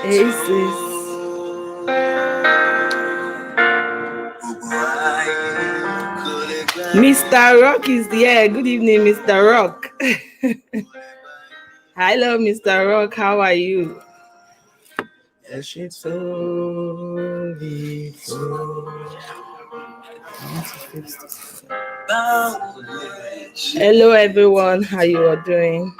Aces. Mr. Rock is there. Good evening, Mr. Rock. Hello, Mr. Rock. How are you? Hello, everyone. How you all doing?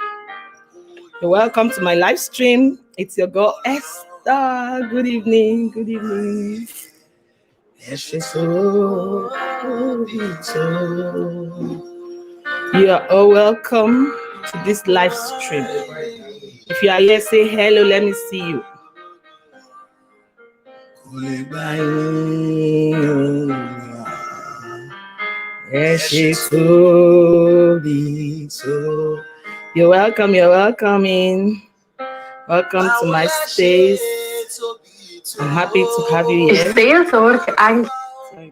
You're welcome to my live stream. It's your girl Esther. Good evening. Good evening. You are all welcome to this live stream. If you are here, say hello. Let me see you. You're welcome. You're welcome in. Welcome to my space. I'm happy to have you here. Sorry,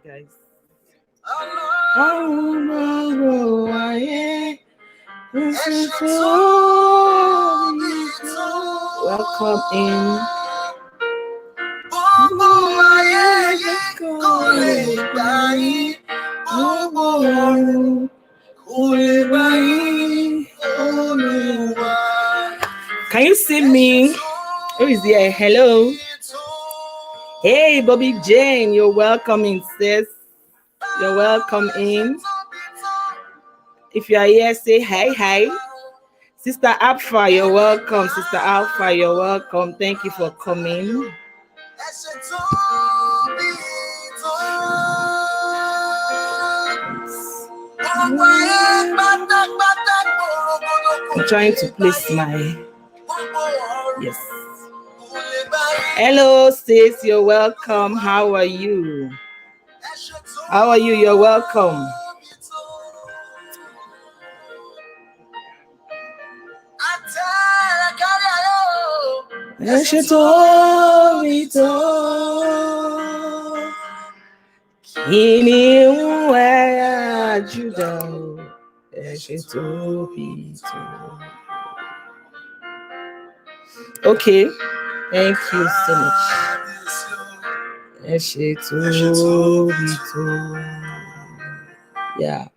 guys. Welcome in. Can you see me? Who is there? Hello. Hey, Bobby Jane, you're welcome in, sis. You're welcome in. If you are here, say hi, hi. Sister Alpha, you're welcome. Sister Alpha, you're welcome. Thank you for coming. I'm trying to place my... Yes. Hello, sis. You're welcome. How are you? How are you? You're welcome. Okay, thank you so much. Yeah,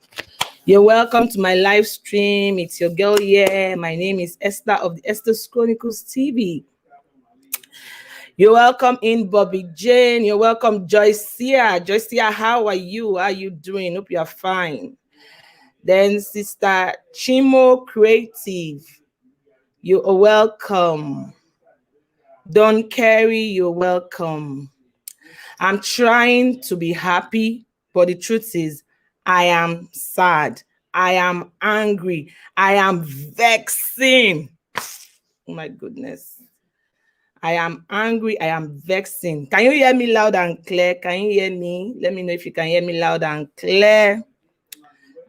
you're welcome to my live stream. It's your girl here. My name is Esther of the Esther's Chronicles TV. You're welcome in, Bobby Jane. You're welcome, Joycia. Joycia, how are you? How are you doing? Hope you are fine. Then Sister Chimo Creative, you are welcome. Don Carey, you're welcome. I'm trying to be happy, but the truth is, I am sad. I am angry. I am vexing. Oh my goodness. I am angry. I am vexing. Can you hear me loud and clear? Can you hear me? Let me know if you can hear me loud and clear.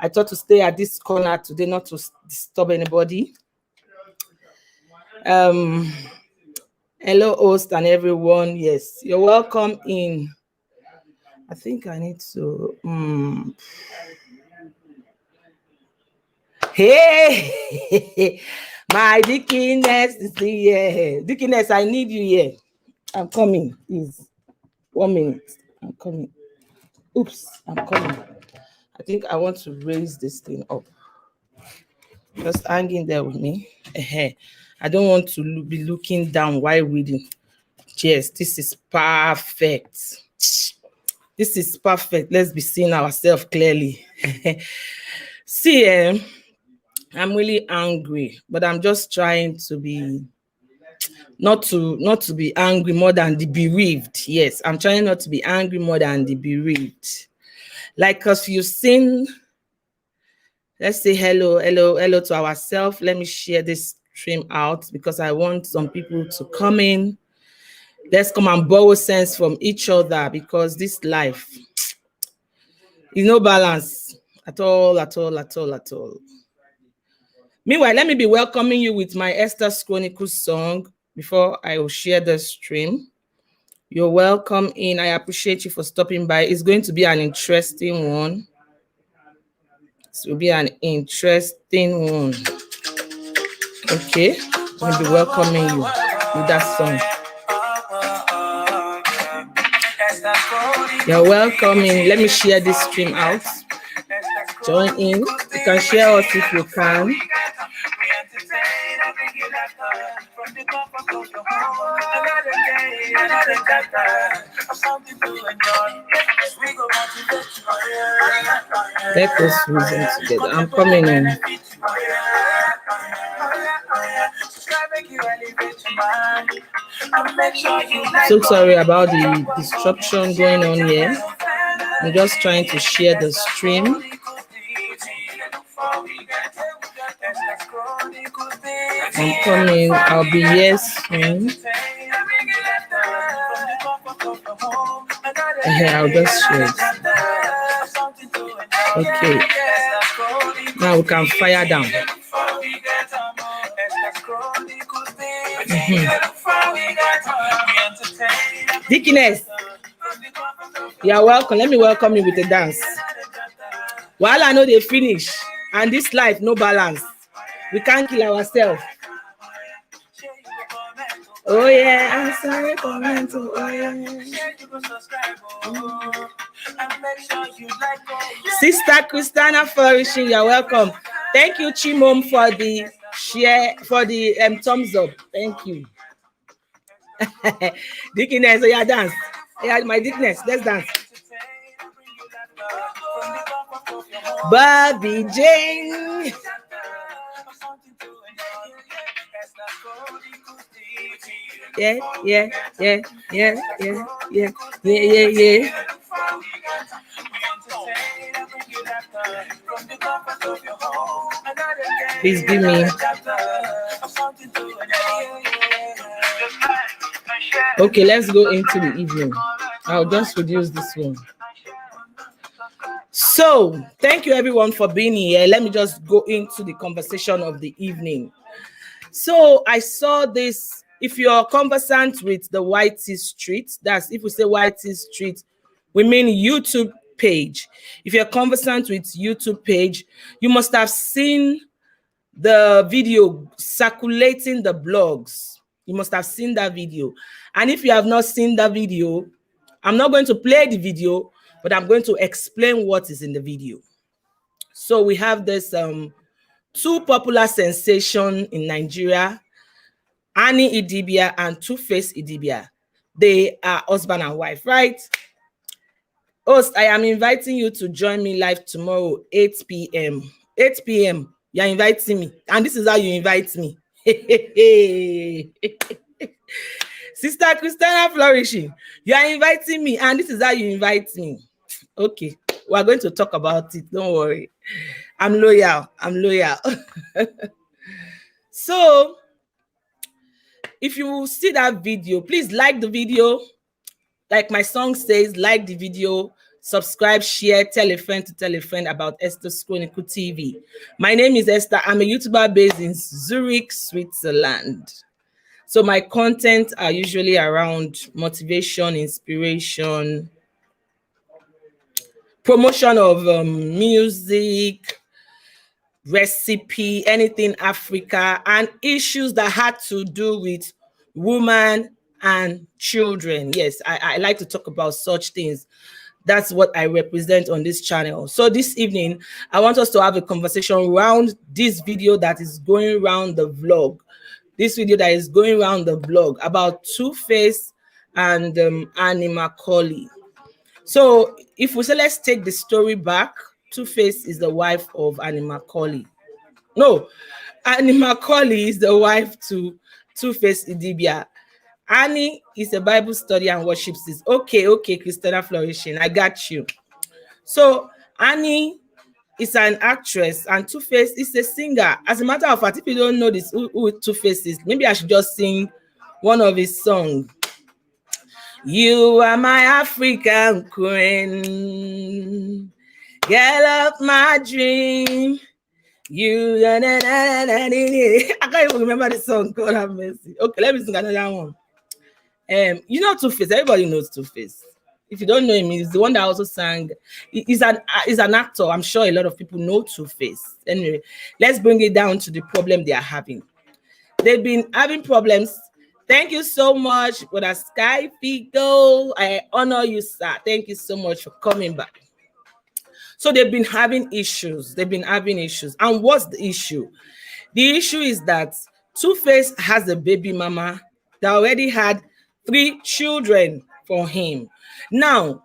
I thought to stay at this corner today, not to disturb anybody. Hello, host and everyone. Yes, you're welcome in. I think I need to. Hey, my Dickiness is here. Dickiness, I need you here. I'm coming, please. 1 minute. I'm coming. Oops, I'm coming. I think I want to raise this thing up. Just hang in there with me. I don't want to be looking down while reading. Yes, this is perfect. This is perfect. Let's be seeing ourselves clearly. See, I'm really angry, but I'm just trying to be not to be angry more than the bereaved. Yes, I'm trying not to be angry more than the bereaved. Like, because you've seen, let's say hello to ourselves. Let me share this stream out because I want some people to come in. Let's come and borrow sense from each other because this life is no balance at all. Meanwhile, let me be welcoming you with my Esther's Chronicles song before I will share the stream. You're welcome in. I appreciate you for stopping by. It's going to be an interesting one. It will be an interesting one. Okay, I'll be welcoming you with that song. You're welcome in. Let me share this stream out. Join in. You can share us if you can. Let us reason together. I'm coming in. So sorry about the disruption going on here. I'm just trying to share the stream. I'm coming. I'll be here soon. I'll just share it. Okay. Now we can fire down. Dickiness, you're welcome. Let me welcome you with a dance. While I know they finish, and this life no balance, we can't kill ourselves. Oh yeah, I'm sorry for mental. Oh yeah. Sister Christina Flourishing, you're welcome. Thank you, Chimom, for the share, for the thumbs up. Thank you. Dickiness, oh yeah, dance. Yeah, my Dickiness, let's dance. Bobby Jane. Yeah. Please give me. Okay, let's go into the evening. I'll just reduce this one. So, thank you everyone for being here. Let me just go into the conversation of the evening. So, I saw this. If you're conversant with the White Street, that's if we say White Street, we mean YouTube page. If you're conversant with YouTube page, you must have seen the video circulating the blogs. You must have seen that video. And if you have not seen that video, I'm not going to play the video, but I'm going to explain what is in the video. So we have this two popular sensation in Nigeria, Annie Idibia and Two-Face Idibia. They are husband and wife, right? Host, I am inviting you to join me live tomorrow, 8 p.m. 8 p.m. You're inviting me. And this is how you invite me. Sister Christina Flourishing, you are inviting me. And this is how you invite me. Okay. We're going to talk about it. Don't worry. I'm loyal. So, if you see that video, please like the video. Like my song says, like the video, subscribe, share, tell a friend to tell a friend about Esther's Chronicle TV. My name is Esther. I'm a YouTuber based in Zurich, Switzerland. So my content are usually around motivation, inspiration, promotion of music, recipe, anything Africa, and issues that had to do with women and children. Yes, I like to talk about such things. That's what I represent on this channel. So this evening, I want us to have a conversation around this video that is going around the vlog. This video that is going around the vlog about Two-Face and Annie Macaulay. So if we say, let's take the story back, Two-Face is the wife of Annie Macaulay. No, Annie Macaulay is the wife to Two-Face Idibia. Annie is a Bible study and worship sis. Okay, Christina Flourishing, I got you. So Annie is an actress and Two-Face is a singer. As a matter of fact, if you don't know this, who Two-Face is, maybe I should just sing one of his songs. You are my African queen, girl of my dream. You, I can't even remember the song. God have mercy. Okay, let me sing another one. You know Two-Face. Everybody knows Two-Face. If you don't know him, he's the one that also sang. He's an actor. I'm sure a lot of people know Two-Face. Anyway, let's bring it down to the problem they are having. They've been having problems Thank you so much for the Sky Figo. I honor you, sir. Thank you so much for coming back. So they've been having issues. They've been having issues. And what's the issue? The issue is that Two-Face has a baby mama that already had 3 children for him. Now,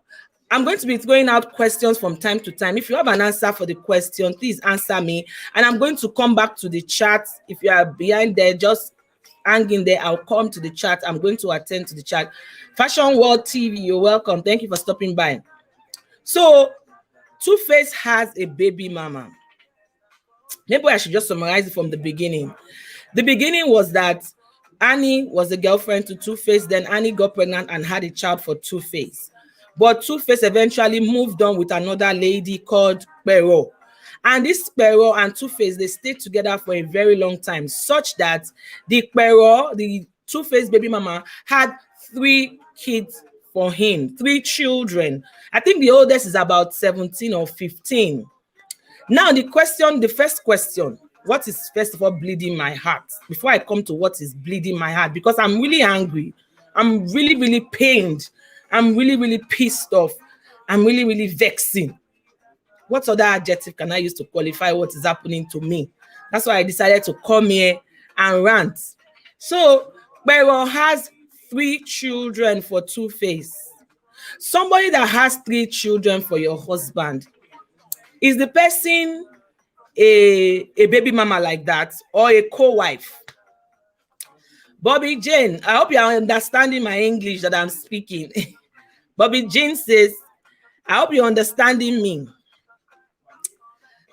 I'm going to be throwing out questions from time to time. If you have an answer for the question, please answer me. And I'm going to come back to the chat. If you are behind there, just hang in there. I'll come to the chat. I'm going to attend to the chat. Fashion World TV, you're welcome. Thank you for stopping by. So, Two-Face has a baby mama. Maybe I should just summarize it from the beginning. The beginning was that Annie was the girlfriend to Two-Face. Then Annie got pregnant and had a child for Two-Face. But Two-Face eventually moved on with another lady called Pero. And this Pero and Two-Face, they stayed together for a very long time, such that the Pero, the Two-Face baby mama, had 3 kids for him, 3 children. I think the oldest is about 17 or 15. Now, the first question, what is first of all bleeding my heart? Before I come to what is bleeding my heart, because I'm really angry. I'm really, really pained. I'm really, really pissed off. I'm really, really vexing. What other adjective can I use to qualify what is happening to me? That's why I decided to come here and rant. So, Pero has 3 children for Two-Face. Somebody that has 3 children for your husband, is the person a baby mama like that or a co-wife? Bobby Jane, I hope you are understanding my English that I'm speaking. Bobby Jane says, I hope you're understanding me.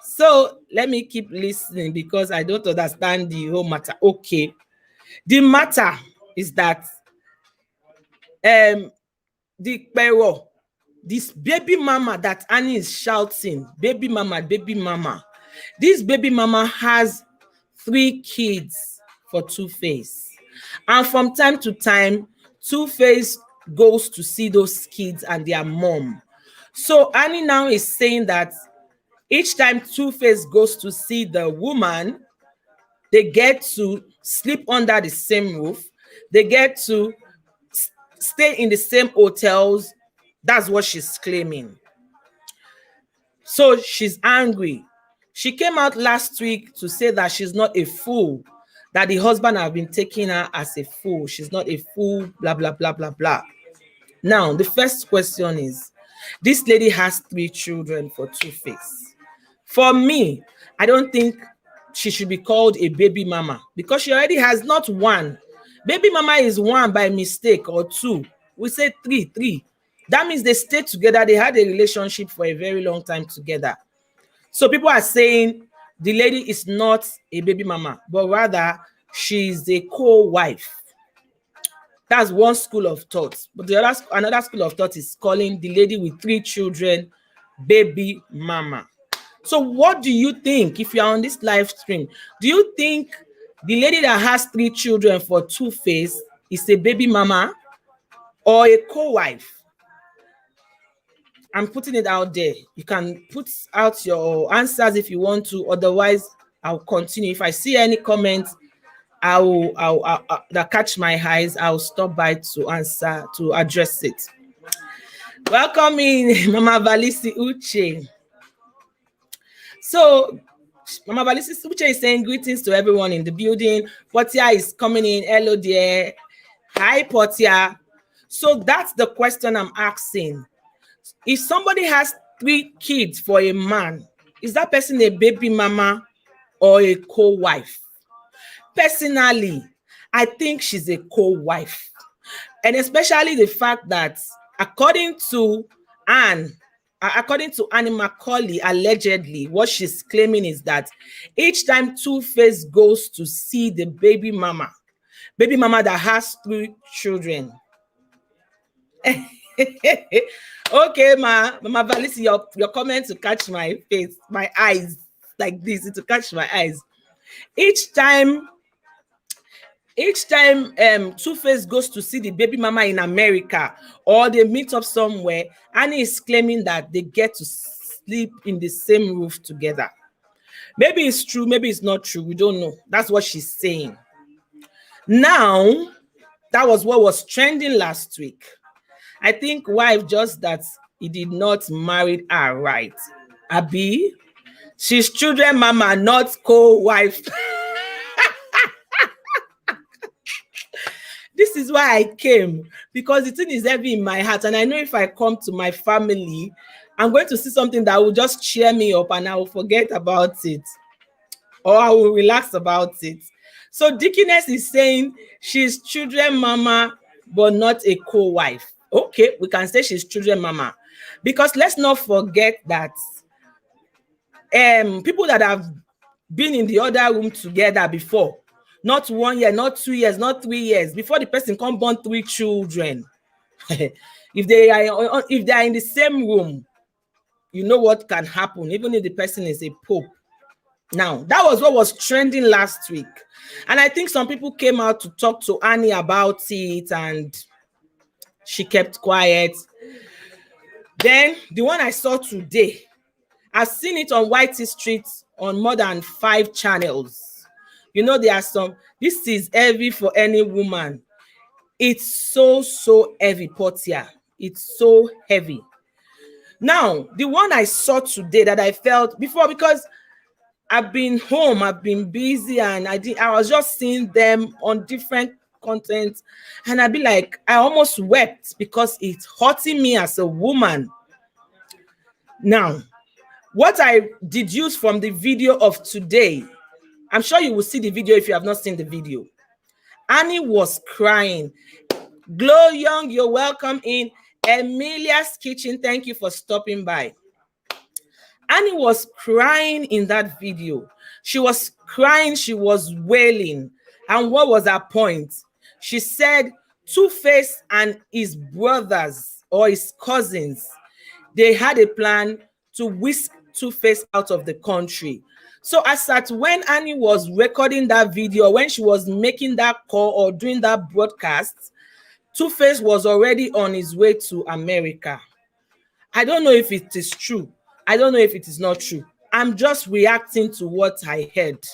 So let me keep listening because I don't understand the whole matter. Okay. The matter is that the Pero, this baby mama that Annie is shouting, baby mama, baby mama. This baby mama has 3 kids for Two-Face. And from time to time, Two-Face goes to see those kids and their mom. So Annie now is saying that each time Two-Face goes to see the woman, they get to sleep under the same roof. They get to stay in the same hotels. That's what she's claiming. So she's angry. She came out last week to say that she's not a fool, that the husband have been taking her as a fool. She's not a fool, blah, blah, blah, blah, blah. Now, the first question is, this lady has 3 children for Two-Face. For me, I don't think she should be called a baby mama because she already has not 1. Baby mama is 1 by mistake or 2. We say 3. That means they stayed together. They had a relationship for a very long time together. So people are saying the lady is not a baby mama, but rather she's a co-wife. That's one school of thought. But another school of thought is calling the lady with 3 children baby mama. So what do you think if you're on this live stream? Do you think the lady that has 3 children for Two-Face is a baby mama or a co-wife? I'm putting it out there. You can put out your answers if you want to. Otherwise, I'll continue. If I see any comments, I'll that catch my eyes, I'll stop by to answer, to address it. Welcome in, Mama Valisi Uche. So, Mama Valisi Uche is saying greetings to everyone in the building. Portia is coming in. Hello there. Hi, Portia. So that's the question I'm asking. If somebody has 3 kids for a man, is that person a baby mama or a co-wife? Personally, I think she's a co-wife. And especially the fact that according to Annie Macaulay, allegedly, what she's claiming is that each time Two-Face goes to see the baby mama that has 3 children. Okay, Mama Valisi, your comment to catch my face, my eyes, like this, to catch my eyes. Each time Two-Face goes to see the baby mama in America or they meet up somewhere, Annie is claiming that they get to sleep in the same roof together. Maybe it's true, maybe it's not true. We don't know. That's what she's saying. Now, That was what was trending last week. I think wife just that he did not marry her right. Abi, she's children mama, not co-wife. This is why I came, because the thing is heavy in my heart, and I know if I come to my family, I'm going to see something that will just cheer me up and I will forget about it, or I will relax about it. So Dickiness is saying she's children mama, but not a co-wife. Okay, we can say she's children mama, because let's not forget that people that have been in the other room together before, not 1 year, not 2 years, not 3 years, before the person come born 3 children. if they are in the same room, you know what can happen, even if the person is a pope. Now, that was what was trending last week. And I think some people came out to talk to Annie about it, and she kept quiet. Then the one I saw today, I've seen it on Whitey Street on more than 5 channels. You know, there are some, this is heavy for any woman. It's so heavy, Portia. It's so heavy. Now, the one I saw today that I felt before, because I've been home, I've been busy, and I was just seeing them on different content, and I'd be like, I almost wept because it's hurting me as a woman. Now, what I deduced from the video of today, I'm sure you will see the video if you have not seen the video. Annie was crying. Glow Young, you're welcome in. Emilia's Kitchen, thank you for stopping by. Annie was crying in that video. She was crying, she was wailing. And what was her point? She said Two-Face and his brothers or his cousins, they had a plan to whisk Two-Face out of the country. So as at when Annie was recording that video, when she was making that call or doing that broadcast, Two-Face was already on his way to America. I don't know if it is true. I don't know if it is not true. I'm just reacting to what I heard.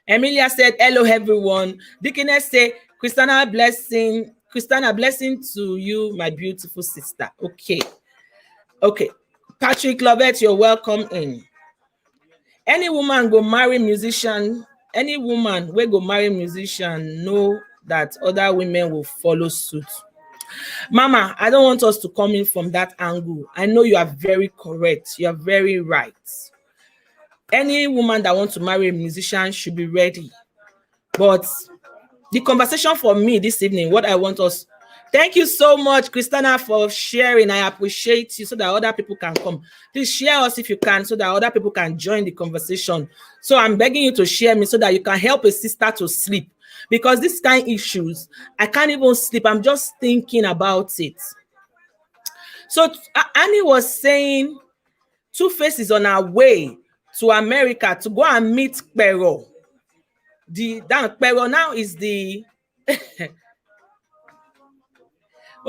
Emilia said, hello, everyone. Dickiness said, Christiana, blessing to you, my beautiful sister. Okay. Patrick Lovett, you're welcome in. Any woman go marry musician, any woman will go marry musician, know that other women will follow suit. Mama, I don't want us to come in from that angle. I know you are very correct. You are very right. Any woman that wants to marry a musician should be ready. But the conversation for me this evening, what I want us... Thank you so much, Christina, for sharing. I appreciate you, so that other people can come. Please share us if you can, so that other people can join the conversation. So I'm begging you to share me so that you can help a sister to sleep. Because these kind of issues, I can't even sleep. I'm just thinking about it. So Annie was saying Two-Face is on her way to America to go and meet Pero. Pero now is the...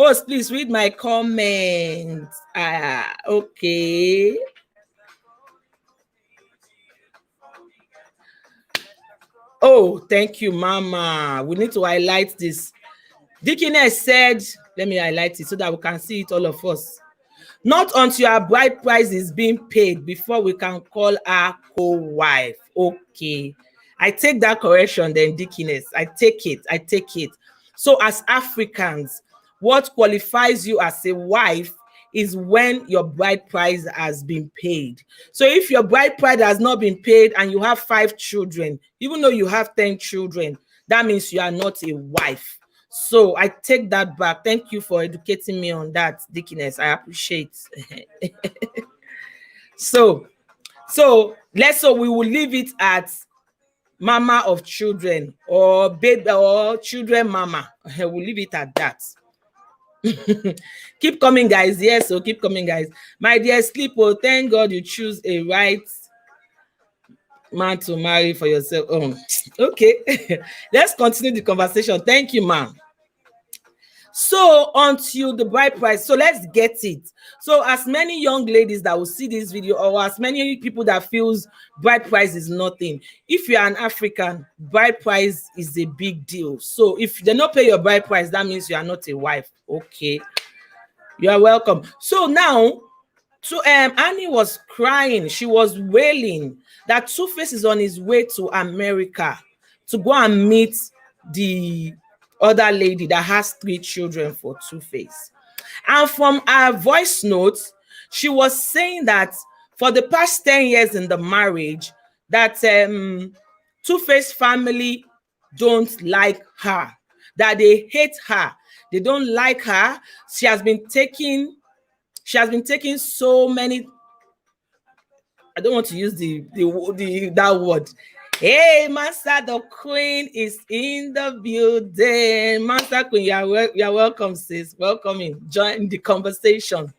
Oh, please read my comments. Okay. Oh, thank you, Mama. We need to highlight this. Dickiness said, let me highlight it so that we can see it, all of us. Not until our bride price is being paid before we can call her co-wife. Okay. I take that correction then, Dickiness. I take it. So as Africans, what qualifies you as a wife is when your bride price has been paid. So if your bride price has not been paid and you have 5 children, even though you have 10 children, that means you are not a wife. So I take that back. Thank you for educating me on that, Dickiness. I appreciate. So we will leave it at mama of children, or baby, or children mama. We'll leave it at that. Keep coming, guys. Yes, so keep coming, guys. My dear Sleepo, thank God you choose a right man to marry for yourself. Oh, okay. Let's continue the conversation. Thank you, ma'am. So until the bride price, so let's get it. So as many young ladies that will see this video, or as many people that feels bride price is nothing, if you're an African, bride price is a big deal. So if they not pay your bride price, that means you are not a wife. Okay, you are welcome. So now, so Annie was crying, she was wailing that Two-Face is on his way to America to go and meet the other lady that has 3 children for Two-Face. And from her voice notes, she was saying that for the past 10 years in the marriage, that Two-Face family don't like her, that they hate her, they don't like her. She has been taking so many, I don't want to use the that word. Hey, Master the Queen is in the building. Master Queen, you're welcome, sis. Welcome in. Join the conversation.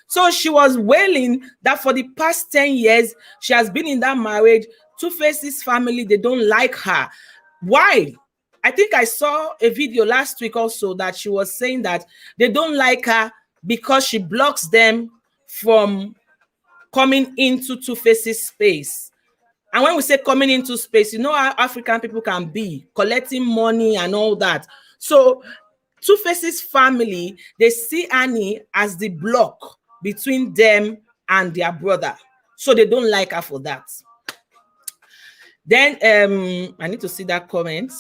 So she was wailing that for the past 10 years, she has been in that marriage. Two-Face's family, they don't like her. Why? I think I saw a video last week also that she was saying that they don't like her because she blocks them from coming into Two-Face's space. And when we say coming into space, you know how African people can be, collecting money and all that. So Two-Face's family, they see Annie as the block between them and their brother. So they don't like her for that. Then I need to see that comment.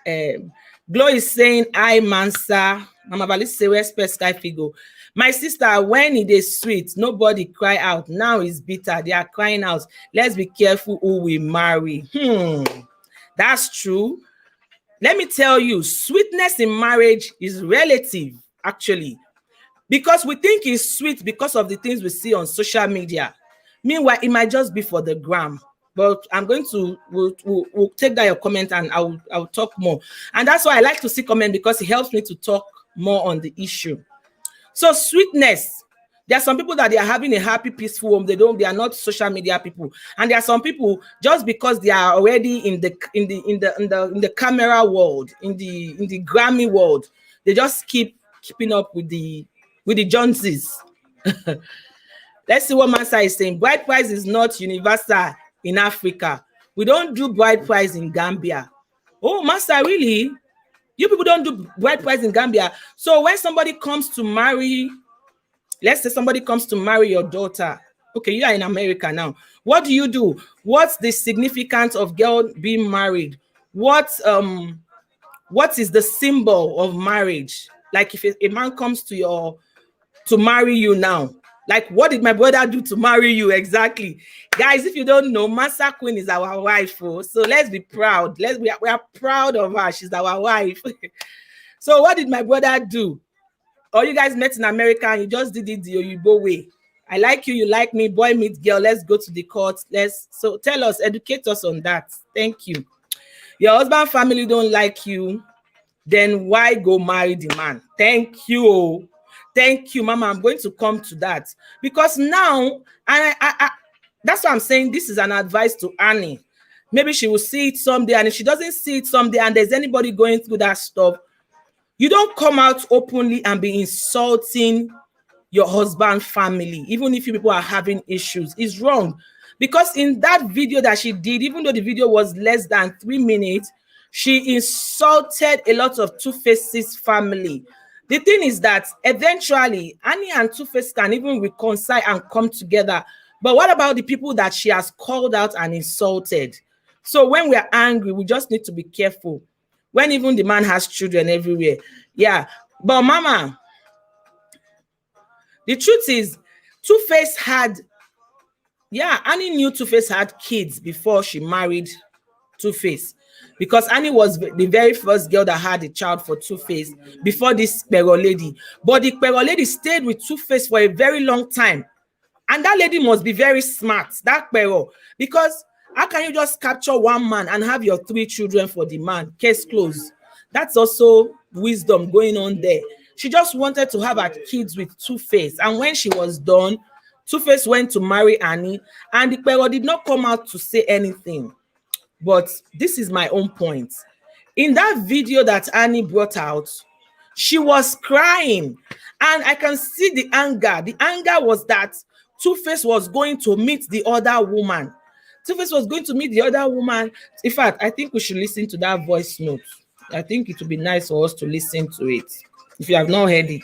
Glow is saying, "I Mansa, Mama Bali say where Sky Figo. My sister, when it is sweet, nobody cry out. Now it's bitter. They are crying out. Let's be careful who we marry." That's true. Let me tell you, sweetness in marriage is relative, actually, because we think it's sweet because of the things we see on social media. Meanwhile, it might just be for the gram. But I'm going to we'll take that your comment and I'll talk more. And that's why I like to see comment, because it helps me to talk more on the issue. So sweetness, there are some people that they are having a happy, peaceful home. They are not social media people. And there are some people, just because they are already in the camera world, in the Grammy world, they just keeping up with the Joneses. Let's see what Mansa is saying. Bride price is not universal in Africa. We don't do bride price in Gambia. Oh, Mansa, really? You people don't do bride price in Gambia. So when somebody comes to marry, let's say somebody comes to marry your daughter. Okay, you are in America now. What do? What's the significance of girl being married? What is the symbol of marriage? Like if a man comes to marry you now, like what did my brother do to marry you exactly? Guys, if you don't know, Master Queen is our wife. Oh, so let's be proud. We are proud of her. She's our wife. So what did my brother do? Or you guys met in America and you just did it the Oyibo way. I like you, you like me, boy meet girl, let's go to the court. So tell us, educate us on that. Thank you. Your husband family don't like you, then why go marry the man? Thank you. Thank you, Mama. I'm going to come to that. Because now, and I that's why I'm saying this is an advice to Annie. Maybe she will see it someday, and if she doesn't see it someday and there's anybody going through that stuff, you don't come out openly and be insulting your husband's family, even if you people are having issues. It's wrong. Because in that video that she did, even though the video was less than 3 minutes, she insulted a lot of Two-Face's family. The thing is that eventually Annie and Two-Face can even reconcile and come together. But what about the people that she has called out and insulted? So when we are angry, we just need to be careful. When even the man has children everywhere. Yeah. But Mama, the truth is, Two-Face Annie knew Two-Face had kids before she married Two-Face. Because Annie was the very first girl that had a child for Two-Face before this Pero lady. But the Pero lady stayed with Two-Face for a very long time. And that lady must be very smart, that Pero. Because how can you just capture one man and have your 3 children for the man? Case closed. That's also wisdom going on there. She just wanted to have her kids with Two-Face. And when she was done, Two-Face went to marry Annie. And the Pero did not come out to say anything. But this is my own point. In that video that Annie brought out, She was crying, and I can see the anger. The anger was that Two-Face was going to meet the other woman. Two-Face was going to meet the other woman. In fact, I think we should listen to that voice note. I think it would be nice for us to listen to it. If you have not heard it,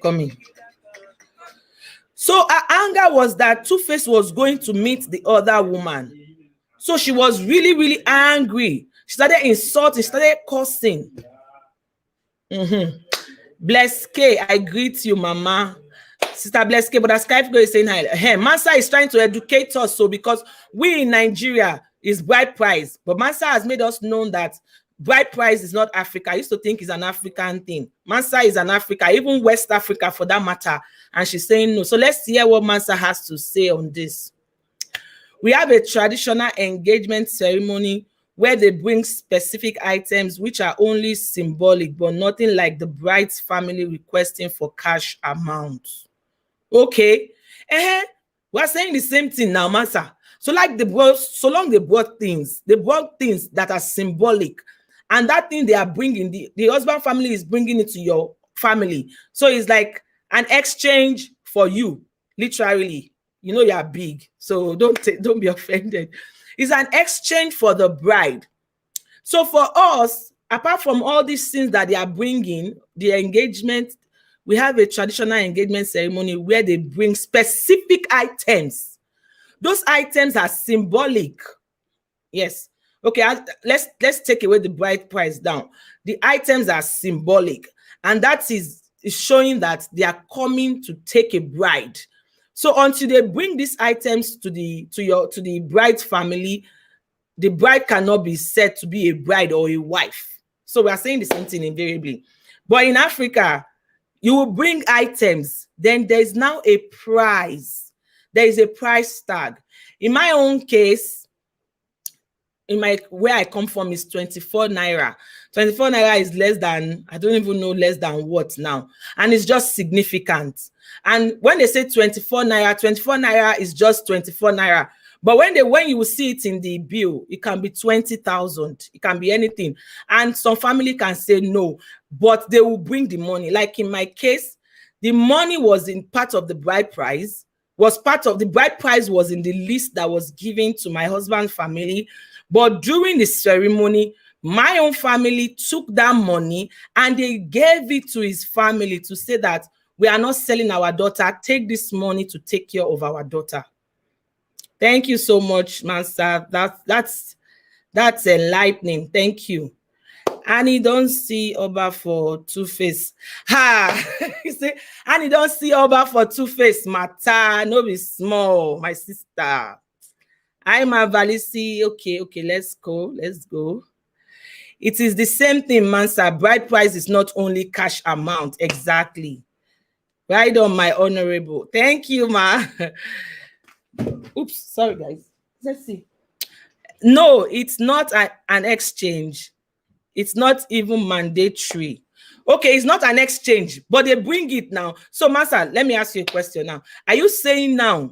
come in. So her anger was that Two-Face was going to meet the other woman. So she was really, really angry. She started insulting, started cursing. Bless K, I greet you, Mama. Sister Bless K, but as Skype girl is saying, hey, Mansa is trying to educate us. So because we in Nigeria is bride price, but Mansa has made us know that bride price is not Africa. I used to think it's an African thing. Mansa is an Africa, even West Africa for that matter. And she's saying no. So let's hear what Mansa has to say on this. We have a traditional engagement ceremony where they bring specific items which are only symbolic, but nothing like the bride's family requesting for cash amounts. Okay. We're saying the same thing now, Mansa. So like so long they brought things that are symbolic, and that thing they are bringing, the husband family is bringing it to your family. So it's like an exchange for you, literally. You know you are big, so don't be offended. It's an exchange for the bride. So for us, apart from all these things that they are bringing, the engagement, we have a traditional engagement ceremony where they bring specific items. Those items are symbolic. Yes. Okay, let's take away the bride price down. The items are symbolic, and that is showing that they are coming to take a bride. So until they bring these items to the bride's family, the bride cannot be said to be a bride or a wife. So we are saying the same thing invariably. But in Africa, you will bring items, then there's now a price. There is a price tag. In my own case, where I come from is 24 naira. 24 naira is less than, I don't even know less than what now. And it's just significant. And when they say 24 naira is just 24 naira. But when you will see it in the bill, it can be 20,000. It can be anything. And some family can say no, but they will bring the money. Like in my case, the money was in part of the bride price, was in the list that was given to my husband's family. But during the ceremony, my own family took that money and they gave it to his family to say that we are not selling our daughter. Take this money to take care of our daughter. Thank you so much, Master. That's enlightening. Thank you. Annie don't see Oba for Two-Face. Ha! You say, Annie don't see Oba for Two-Face. Matter, no be small, my sister. I'm a Valisi. Okay, let's go. It is the same thing, Mansa. Bride price is not only cash amount. Exactly. Right on, my honorable. Thank you, ma. Oops, sorry, guys. Let's see. No, it's not an exchange. It's not even mandatory. Okay, it's not an exchange, but they bring it now. So, Mansa, let me ask you a question now. Are you saying now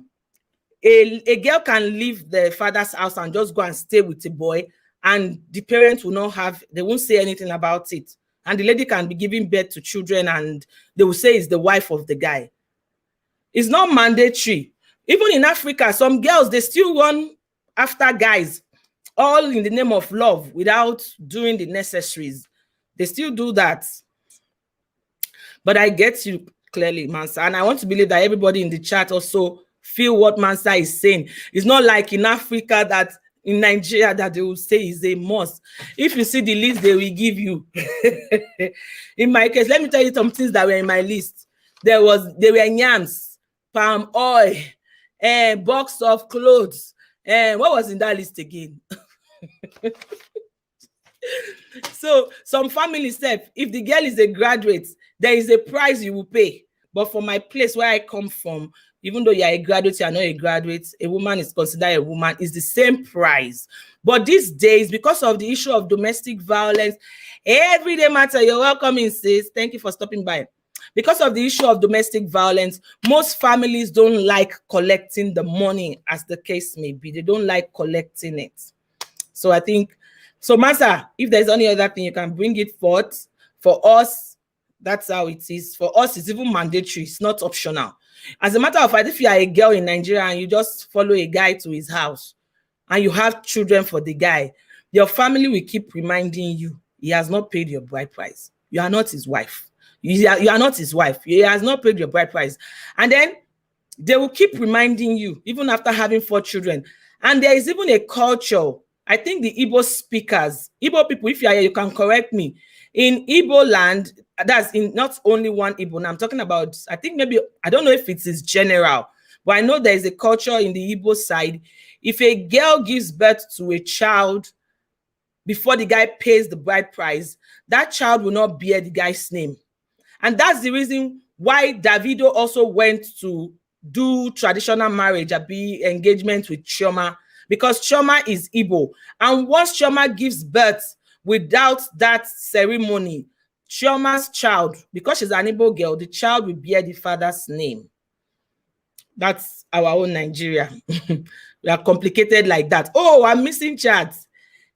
a girl can leave the father's house and just go and stay with a boy, and the parents will not have, they won't say anything about it, and the lady can be giving birth to children and they will say it's the wife of the guy? It's not mandatory. Even in Africa, some girls, they still run after guys, all in the name of love, without doing the necessaries. They still do that. But I get you clearly, Mansa, and I want to believe that everybody in the chat also feel what Mansa is saying. It's not like in Africa that in Nigeria that they will say is a must. If you see the list they will give you. In my case, let me tell you some things that were in my list. There were yams, palm oil, and box of clothes. And what was in that list again? So some families said, if the girl is a graduate, there is a price you will pay. But for my place where I come from, even though you are a graduate, you are not a graduate, a woman is considered a woman, is the same price. But these days, because of the issue of domestic violence, everyday matter, you're welcome, sis. Thank you for stopping by. Because of the issue of domestic violence, most families don't like collecting the money, as the case may be. They don't like collecting it. So I think So, Master, if there's any other thing, you can bring it forth. For us, that's how it is. For us, it's even mandatory. It's not optional. As a matter of fact, if you are a girl in Nigeria and you just follow a guy to his house and you have children for the guy, your family will keep reminding you he has not paid your bride price. You are not his wife. You are not his wife. He has not paid your bride price. And then they will keep reminding you, even after having 4 children. And there is even a culture, I think the Igbo speakers, Igbo people, if you are here, you can correct me. In Igbo land, that's in not only one Igbo, now I'm talking about, I think maybe, I don't know if it is general, but I know there is a culture in the Igbo side. If a girl gives birth to a child before the guy pays the bride price, that child will not bear the guy's name. And that's the reason why Davido also went to do traditional marriage, be engagement with Chioma, because Chioma is Igbo. And once Chioma gives birth without that ceremony, Chioma's child, because she's an Igbo girl, the child will bear the father's name. That's our own Nigeria. We are complicated like that. Oh, I'm missing chat.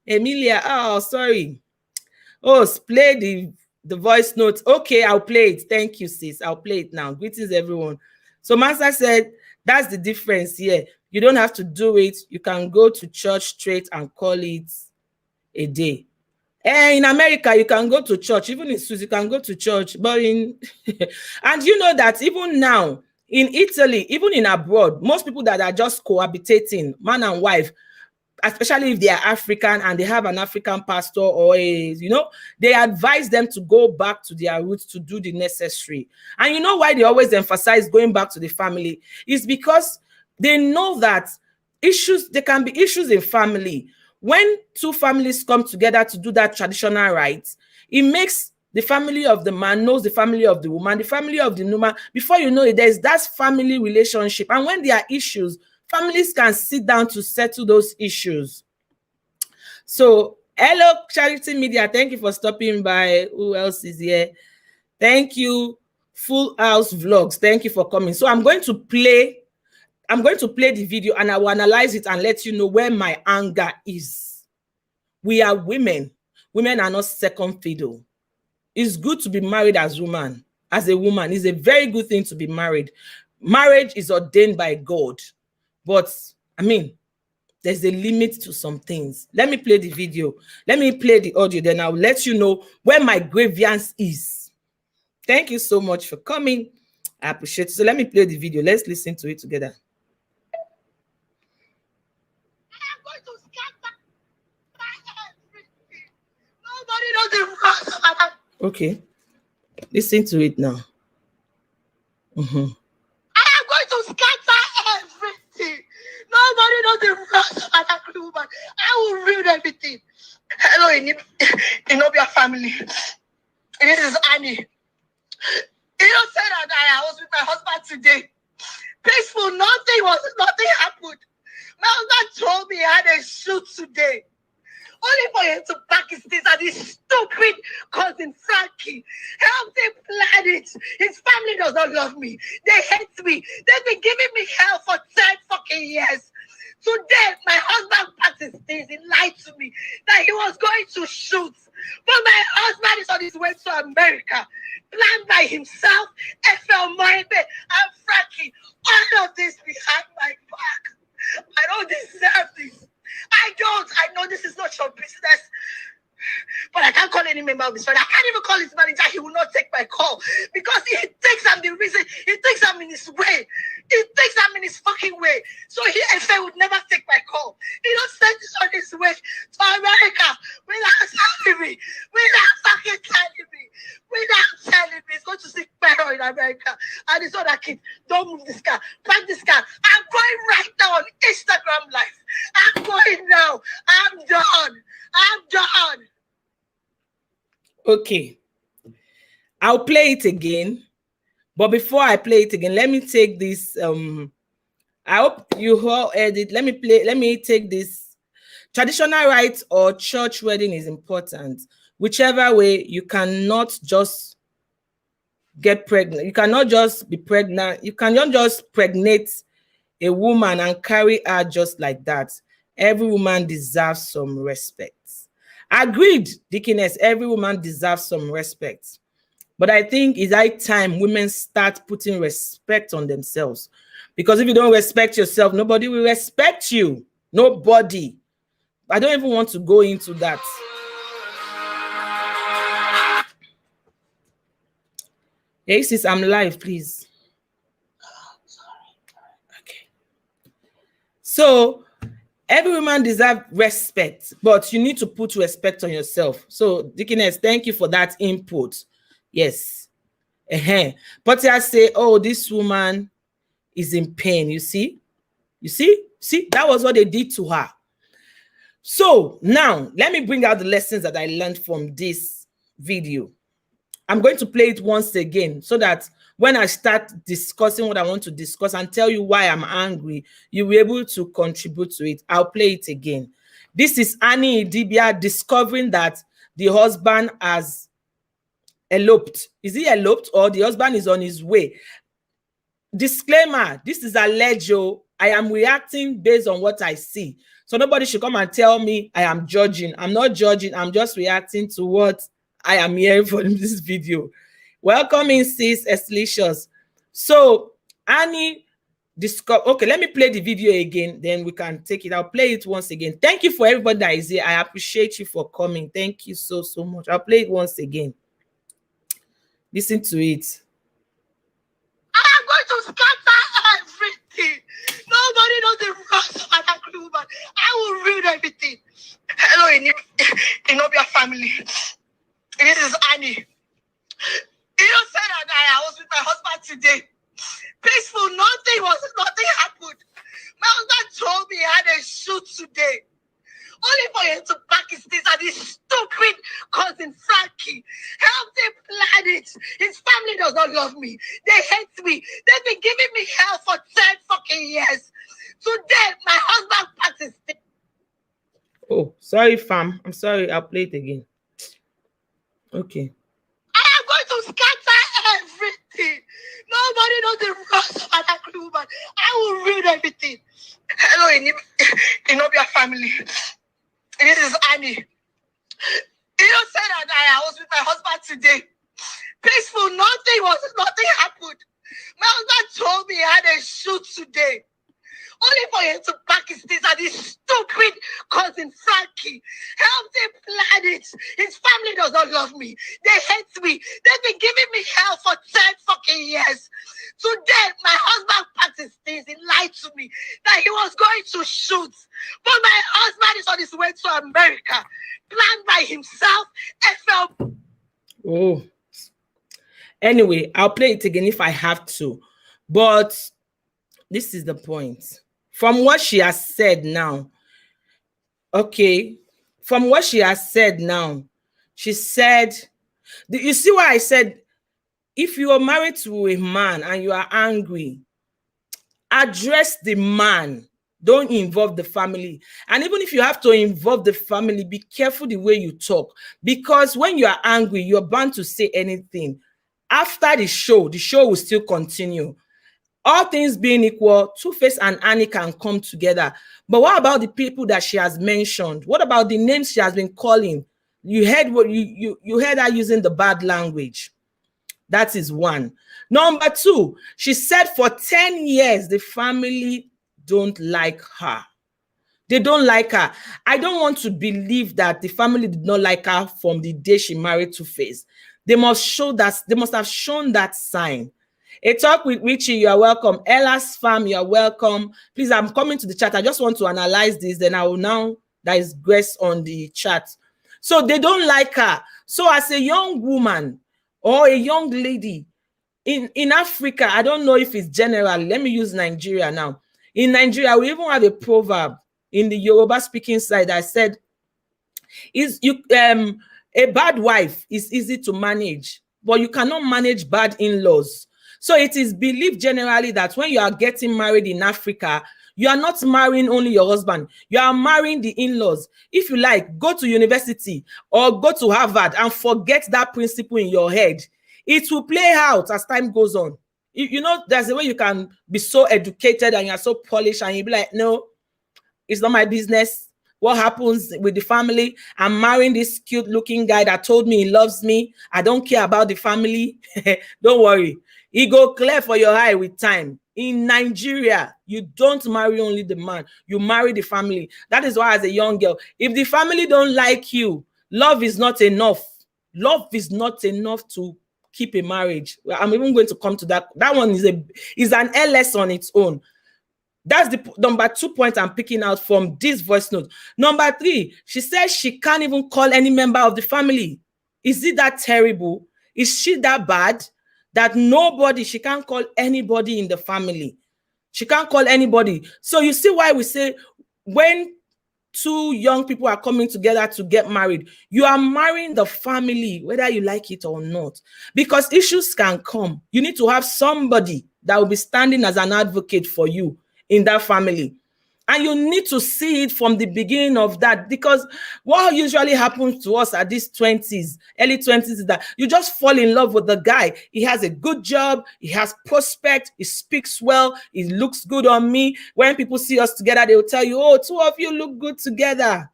Emilia, oh, sorry. Oh, play the voice notes. Okay, I'll play it. Thank you, sis. I'll play it now. Greetings, everyone. So Master said, that's the difference here. You don't have to do it. You can go to church straight and call it a day. And in America, you can go to church. Even in Swiss, you can go to church. But in and you know that even now, in Italy, even in abroad, most people that are just cohabitating, man and wife, especially if they are African and they have an African pastor or they advise them to go back to their roots to do the necessary. And you know why they always emphasize going back to the family? Is because they know that there can be issues in family. When 2 families come together to do that traditional rites, it makes the family of the man knows the family of the woman, the family of the woman. Before you know it, there's that family relationship. And when there are issues, families can sit down to settle those issues. So, hello, Charity Media. Thank you for stopping by. Who else is here? Thank you, Full House Vlogs. Thank you for coming. So, I'm going to play the video and I will analyze it and let you know where my anger is. We are women. Women are not second fiddle. It's good to be married as a woman. It's a very good thing to be married. Marriage is ordained by God. But, I mean, there's a limit to some things. Let me play the video. Let me play the audio. Then I'll let you know where my grievance is. Thank you so much for coming. I appreciate it. So let me play the video. Let's listen to it together. I am going to scatter everything. Nobody knows the rules. Okay. Listen to it now. I am going to scatter everything. Nobody knows the rules of an angry woman. I will ruin everything. Hello, Idibia family. This is Annie. You don't say that I was with my husband today. Peaceful, nothing happened. My husband told me he had a shoot today. Only for him to pack his things and his stupid cousin Frankie helped him plan it. His family does not love me. They hate me. They've been giving me hell for 10 fucking years. Today, my husband packed his things. He lied to me that he was going to shoot. But my husband is on his way to America. Planned by himself, FL Moibe, and Frankie. All of this behind my back. I don't deserve this. I know this is not your business. But I can't call any member of his family. I can't even call his manager. He will not take my call because he thinks I'm the reason. He thinks I'm in his way. He thinks I'm in his fucking way. So he would never take my call. He don't send this on his way to America without telling me. Without fucking telling me. Without telling me. He's going to see Pharaoh in America. And his other kid, don't move this car. Pack this car. I'm going right now on Instagram Live. I'm going now. I'm done. I'm done. Okay. I'll play it again. But before I play it again, let me take this. I hope you all heard it. Let me take this. Traditional rites or church wedding is important. Whichever way, you cannot just get pregnant. You cannot just be pregnant. You cannot just pregnate a woman and carry her just like that. Every woman deserves some respect. Agreed, Dickiness, every woman deserves some respect. But I think it's high time women start putting respect on themselves. Because if you don't respect yourself, nobody will respect you. Nobody. I don't even want to go into that. Hey, sis, I'm live, please. Okay. So, every woman deserves respect, but you need to put respect on yourself. So, Dickiness, thank you for that input. Yes. But I say, oh, this woman is in pain. You see? You see? See, that was what they did to her. So now let me bring out the lessons that I learned from this video. I'm going to play it once again so that when I start discussing what I want to discuss and tell you why I'm angry, you'll be able to contribute to it. I'll play it again. This is Annie Idibia discovering that the husband has eloped. Is he eloped or the husband is on his way? Disclaimer, this is alleged. I am reacting based on what I see. So nobody should come and tell me I am judging. I'm not judging. I'm just reacting to what I am hearing from this video. Welcome in, sis, Eslicious. So Annie discover. Okay, let me play the video again. Then we can take it. I'll play it once again. Thank you for everybody that is here. I appreciate you for coming. Thank you so much. I'll play it once again. Listen to it. I am going to scatter everything. Nobody knows the rest of an angry woman. I will ruin everything. Hello, Idibia family. This is Annie. You know, said that I was with my husband today. Peaceful, nothing happened. My husband told me he had a shoot today. Only for him to pack his things and his stupid cousin Frankie helped him plan it. His family does not love me. They hate me. They've been giving me hell for 10 fucking years. Today, my husband packed his things. Oh, sorry, fam. I'm sorry. I'll play it again. Okay. I am going to scatter everything. Nobody knows the rest of an angry woman. I will ruin everything. Hello, Idibia family. This is Annie. You know, said that I was with my husband today. Peaceful, nothing happened. My husband told me he had a shoot today. Only for him to pack his things and his stupid cousin Frankie helped him plan it. His family does not love me. They hate me. They've been giving me hell for 10 fucking years. Today, my husband packed his things. He lied to me that he was going to shoot. But my husband is on his way to America. Planned by himself. FL. Oh. Anyway, I'll play it again if I have to. But this is the point. From what she has said now, okay, from what she has said now, she said, you see why I said, if you are married to a man and you are angry, address the man. Don't involve the family. And even if you have to involve the family, be careful the way you talk. Because when you are angry, you're bound to say anything. After the show will still continue. All things being equal, Two-Face and Annie can come together. But what about the people that she has mentioned? What about the names she has been calling? You heard what you heard her using the bad language. That is one. Number two, she said for 10 years, the family don't like her. They don't like her. I don't want to believe that the family did not like her from the day she married Two-Face. They must have shown that sign. A Talk with Richie, you are welcome. Ella's Farm, you are welcome. Please, I'm coming to the chat. I just want to analyze this. Then I will now, that is Grace on the chat. So they don't like her. So as a young woman or a young lady in Africa, I don't know if it's general. Let me use Nigeria now. In Nigeria, we even have a proverb in the Yoruba speaking side that said, a bad wife is easy to manage, but you cannot manage bad in-laws. So it is believed generally that when you are getting married in Africa, you are not marrying only your husband. You are marrying the in-laws. If you like, go to university or go to Harvard and forget that principle in your head. It will play out as time goes on. You know, there's a way you can be so educated and you're so polished and you'll be like, no, it's not my business. what happens with the family. I'm marrying this cute looking guy that told me he loves me. I don't care about the family. Don't worry. He go clear for your eye with time. In Nigeria, you don't marry only the man. You marry the family. That is why as a young girl, if the family don't like you, love is not enough. Love is not enough to keep a marriage. I'm even going to come to that. That one is an LS on its own. That's the number 2 point I'm picking out from this voice note. Number 3, she says she can't even call any member of the family. Is it that terrible? Is she that bad that she can't call anybody in the family? She can't call anybody. So you see why we say when 2 young people are coming together to get married, you are marrying the family, whether you like it or not, because issues can come. You need to have somebody that will be standing as an advocate for you in that family. And you need to see it from the beginning of that, because what usually happens to us at these 20s, early 20s, is that you just fall in love with the guy. He has a good job, he has prospect, he speaks well, he looks good on me. When people see us together, they will tell you, oh, 2 of you look good together.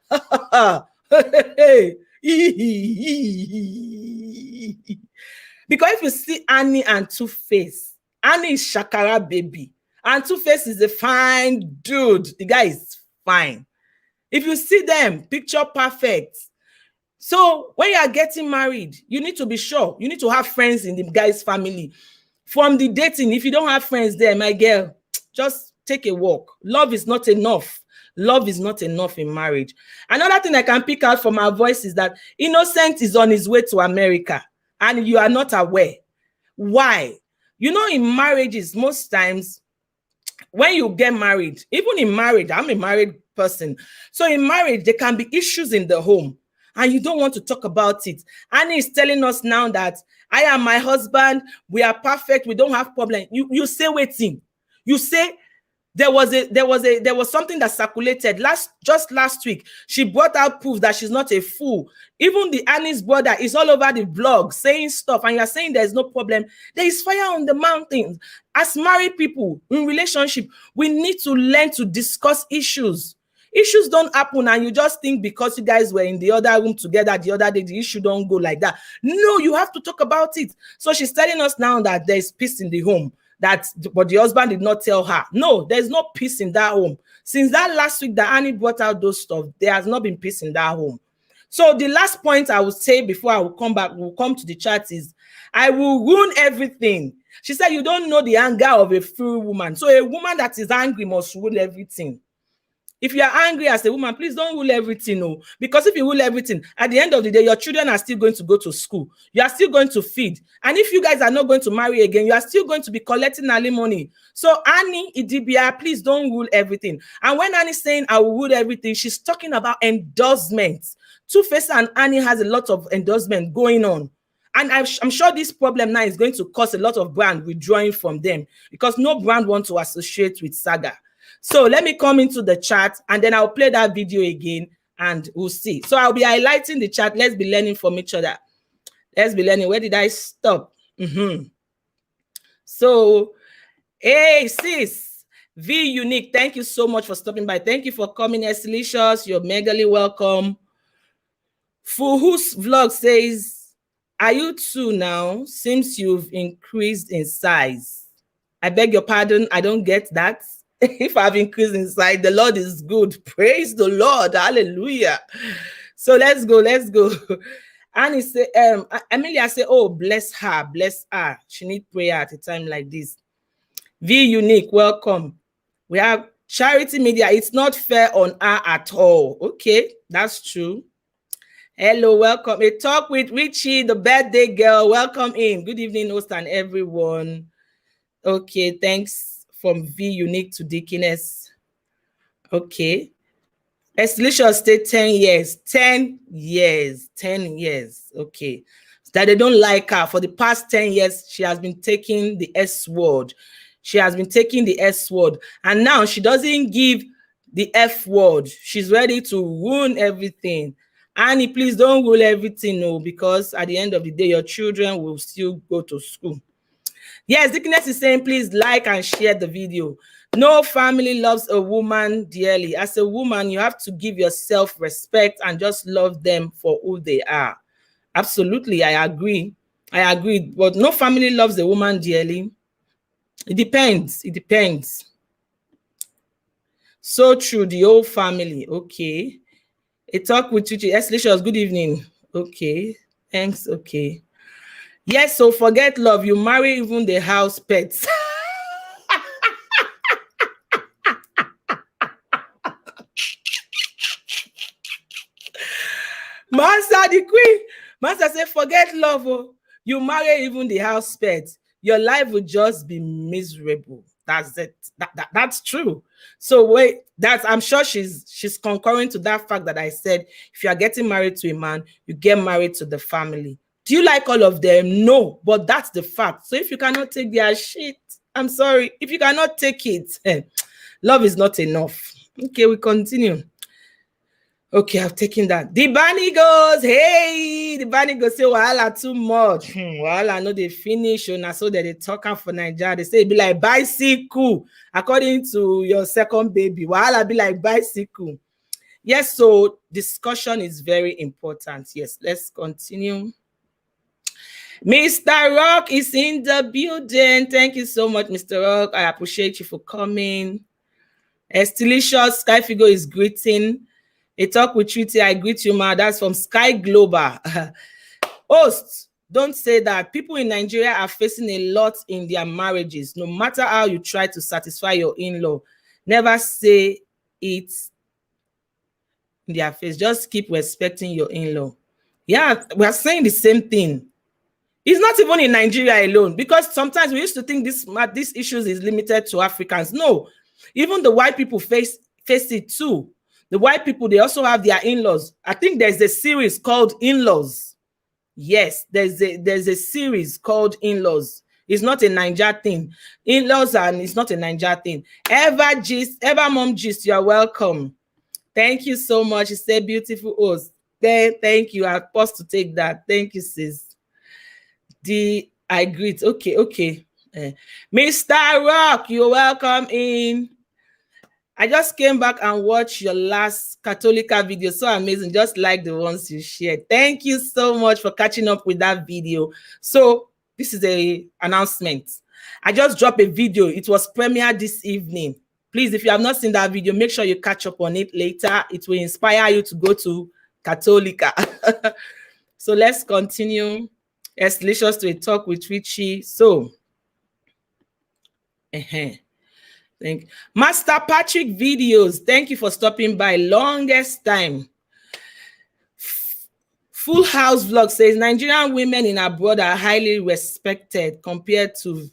Because if you see Annie and Two-Face, Annie is Shakara baby. And Two-Face is a fine dude. The guy is fine. If you see them, picture perfect. So when you are getting married, you need to be sure. You need to have friends in the guy's family. From the dating, if you don't have friends there, my girl, just take a walk. Love is not enough. Love is not enough in marriage. Another thing I can pick out from our voice is that Innocent is on his way to America and you are not aware. Why? You know, in marriages, most times, when you get married, even in marriage, I'm a married person. So in marriage, there can be issues in the home and you don't want to talk about it. Annie is telling us now that I am my husband. We are perfect. We don't have problem. You say waiting. You say there was something that circulated just last week. She brought out proof that she's not a fool. Even the Annie's brother is all over the blog saying stuff, and you're saying there's no problem. There is fire on the mountains. As married people in relationship, we need to learn to discuss issues. Issues don't happen and you just think because you guys were in the other room together the other day, the issue don't go like that. No, you have to talk about it. So she's telling us now that there is peace in the home. But the husband did not tell her. No, there's no peace in that home. Since that last week that Annie brought out those stuff, there has not been peace in that home. So the last point I would say before I will come back, we'll come to the chat, is I will ruin everything. She said you don't know the anger of a free woman. So a woman that is angry must ruin everything. If you are angry as a woman, please don't rule everything. No, because if you rule everything, at the end of the day, your children are still going to go to school. You are still going to feed. And if you guys are not going to marry again, you are still going to be collecting alimony. So Annie Idibia, please don't rule everything. And when Annie's saying I will rule everything, she's talking about endorsements. Two-Face and Annie has a lot of endorsement going on. And I'm sure this problem now is going to cause a lot of brand withdrawing from them, because no brand wants to associate with Saga. So let me come into the chat and then I'll play that video again and we'll see. So I'll be highlighting the chat. Let's be learning from each other. Let's be learning. Where did I stop? So, hey, sis, V Unique, thank you so much for stopping by. Thank you for coming, Eslicious. You're megally welcome. Fuhu's vlog says, are you two now? Seems you've increased in size. I beg your pardon. I don't get that. If I've increased inside, the Lord is good. Praise the Lord. Hallelujah. So let's go. Let's go. Annie say, Amelia say, oh, bless her. Bless her. She needs prayer at a time like this. V Unique, welcome. We have Charity Media. It's not fair on her at all. Okay, that's true. Hello, welcome. A talk with Richie, the birthday girl. Welcome in. Good evening, host and everyone. Okay, thanks. From V Unique to Dickiness. Okay. Eslicious stayed 10 years. 10 years. 10 years. Okay. That they don't like her. For the past 10 years, she has been taking the S word. She has been taking the S word. And now she doesn't give the F word. She's ready to ruin everything. Annie, please don't rule everything, no, because at the end of the day, your children will still go to school. Yes, Dickiness is saying, please like and share the video. No family loves a woman dearly. As a woman, you have to give yourself respect and just love them for who they are. Absolutely, I agree. I agree. But no family loves a woman dearly. It depends. It depends. So true, the whole family. Okay. A talk with Chichi. Licious, good evening. Okay. Thanks. Okay. Yes, so forget love. You marry even the house pets. Master the queen. Master say, forget love. Oh. You marry even the house pet. Your life will just be miserable. That's it. That's true. So wait, I'm sure she's concurring to that fact that I said, if you are getting married to a man, you get married to the family. Do you like all of them? No, but that's the fact. So if you cannot take their shit, I'm sorry. If you cannot take it, love is not enough. Okay, we continue. Okay, I've taken that. The bunny goes, hey, the bunny goes say wahala too much. Wahala no dey finish. Na so they talk for Nigeria. They say it be like bicycle. According to your second baby, wahala be like bicycle. Yes, so discussion is very important. Yes, let's continue. Mr. Rock is in the building. Thank you so much, Mr. Rock. I appreciate you for coming. Estilicious Sky Figure is greeting. A talk with Treaty, I greet you, ma. That's from Sky Global. Host, don't say that. People in Nigeria are facing a lot in their marriages. No matter how you try to satisfy your in-law, never say it in their face. Just keep respecting your in-law. Yeah, we are saying the same thing. It's not even in Nigeria alone, because sometimes we used to think these issues is limited to Africans. No, even the white people face it too. The white people, they also have their in-laws. I think there's a series called In-Laws. Yes, there's a series called In-Laws. It's not a Niger thing. In-laws, and it's not a Niger thing. Ever Mom Gist, you are welcome. Thank you so much. It's a beautiful host. Thank you. I paused to take that. Thank you, sis. I greet. Okay. Mr. Rock, you're welcome in. I just came back and watched your last Catholica video. So amazing. Just like the ones you shared. Thank you so much for catching up with that video. So this is an announcement. I just dropped a video. It was premiered this evening. Please, if you have not seen that video, make sure you catch up on it later. It will inspire you to go to Catholica. So let's continue. It's delicious to talk with Richie. So, thank Master Patrick Videos. Thank you for stopping by. Longest time. Full House Vlog says Nigerian women in abroad are highly respected compared to.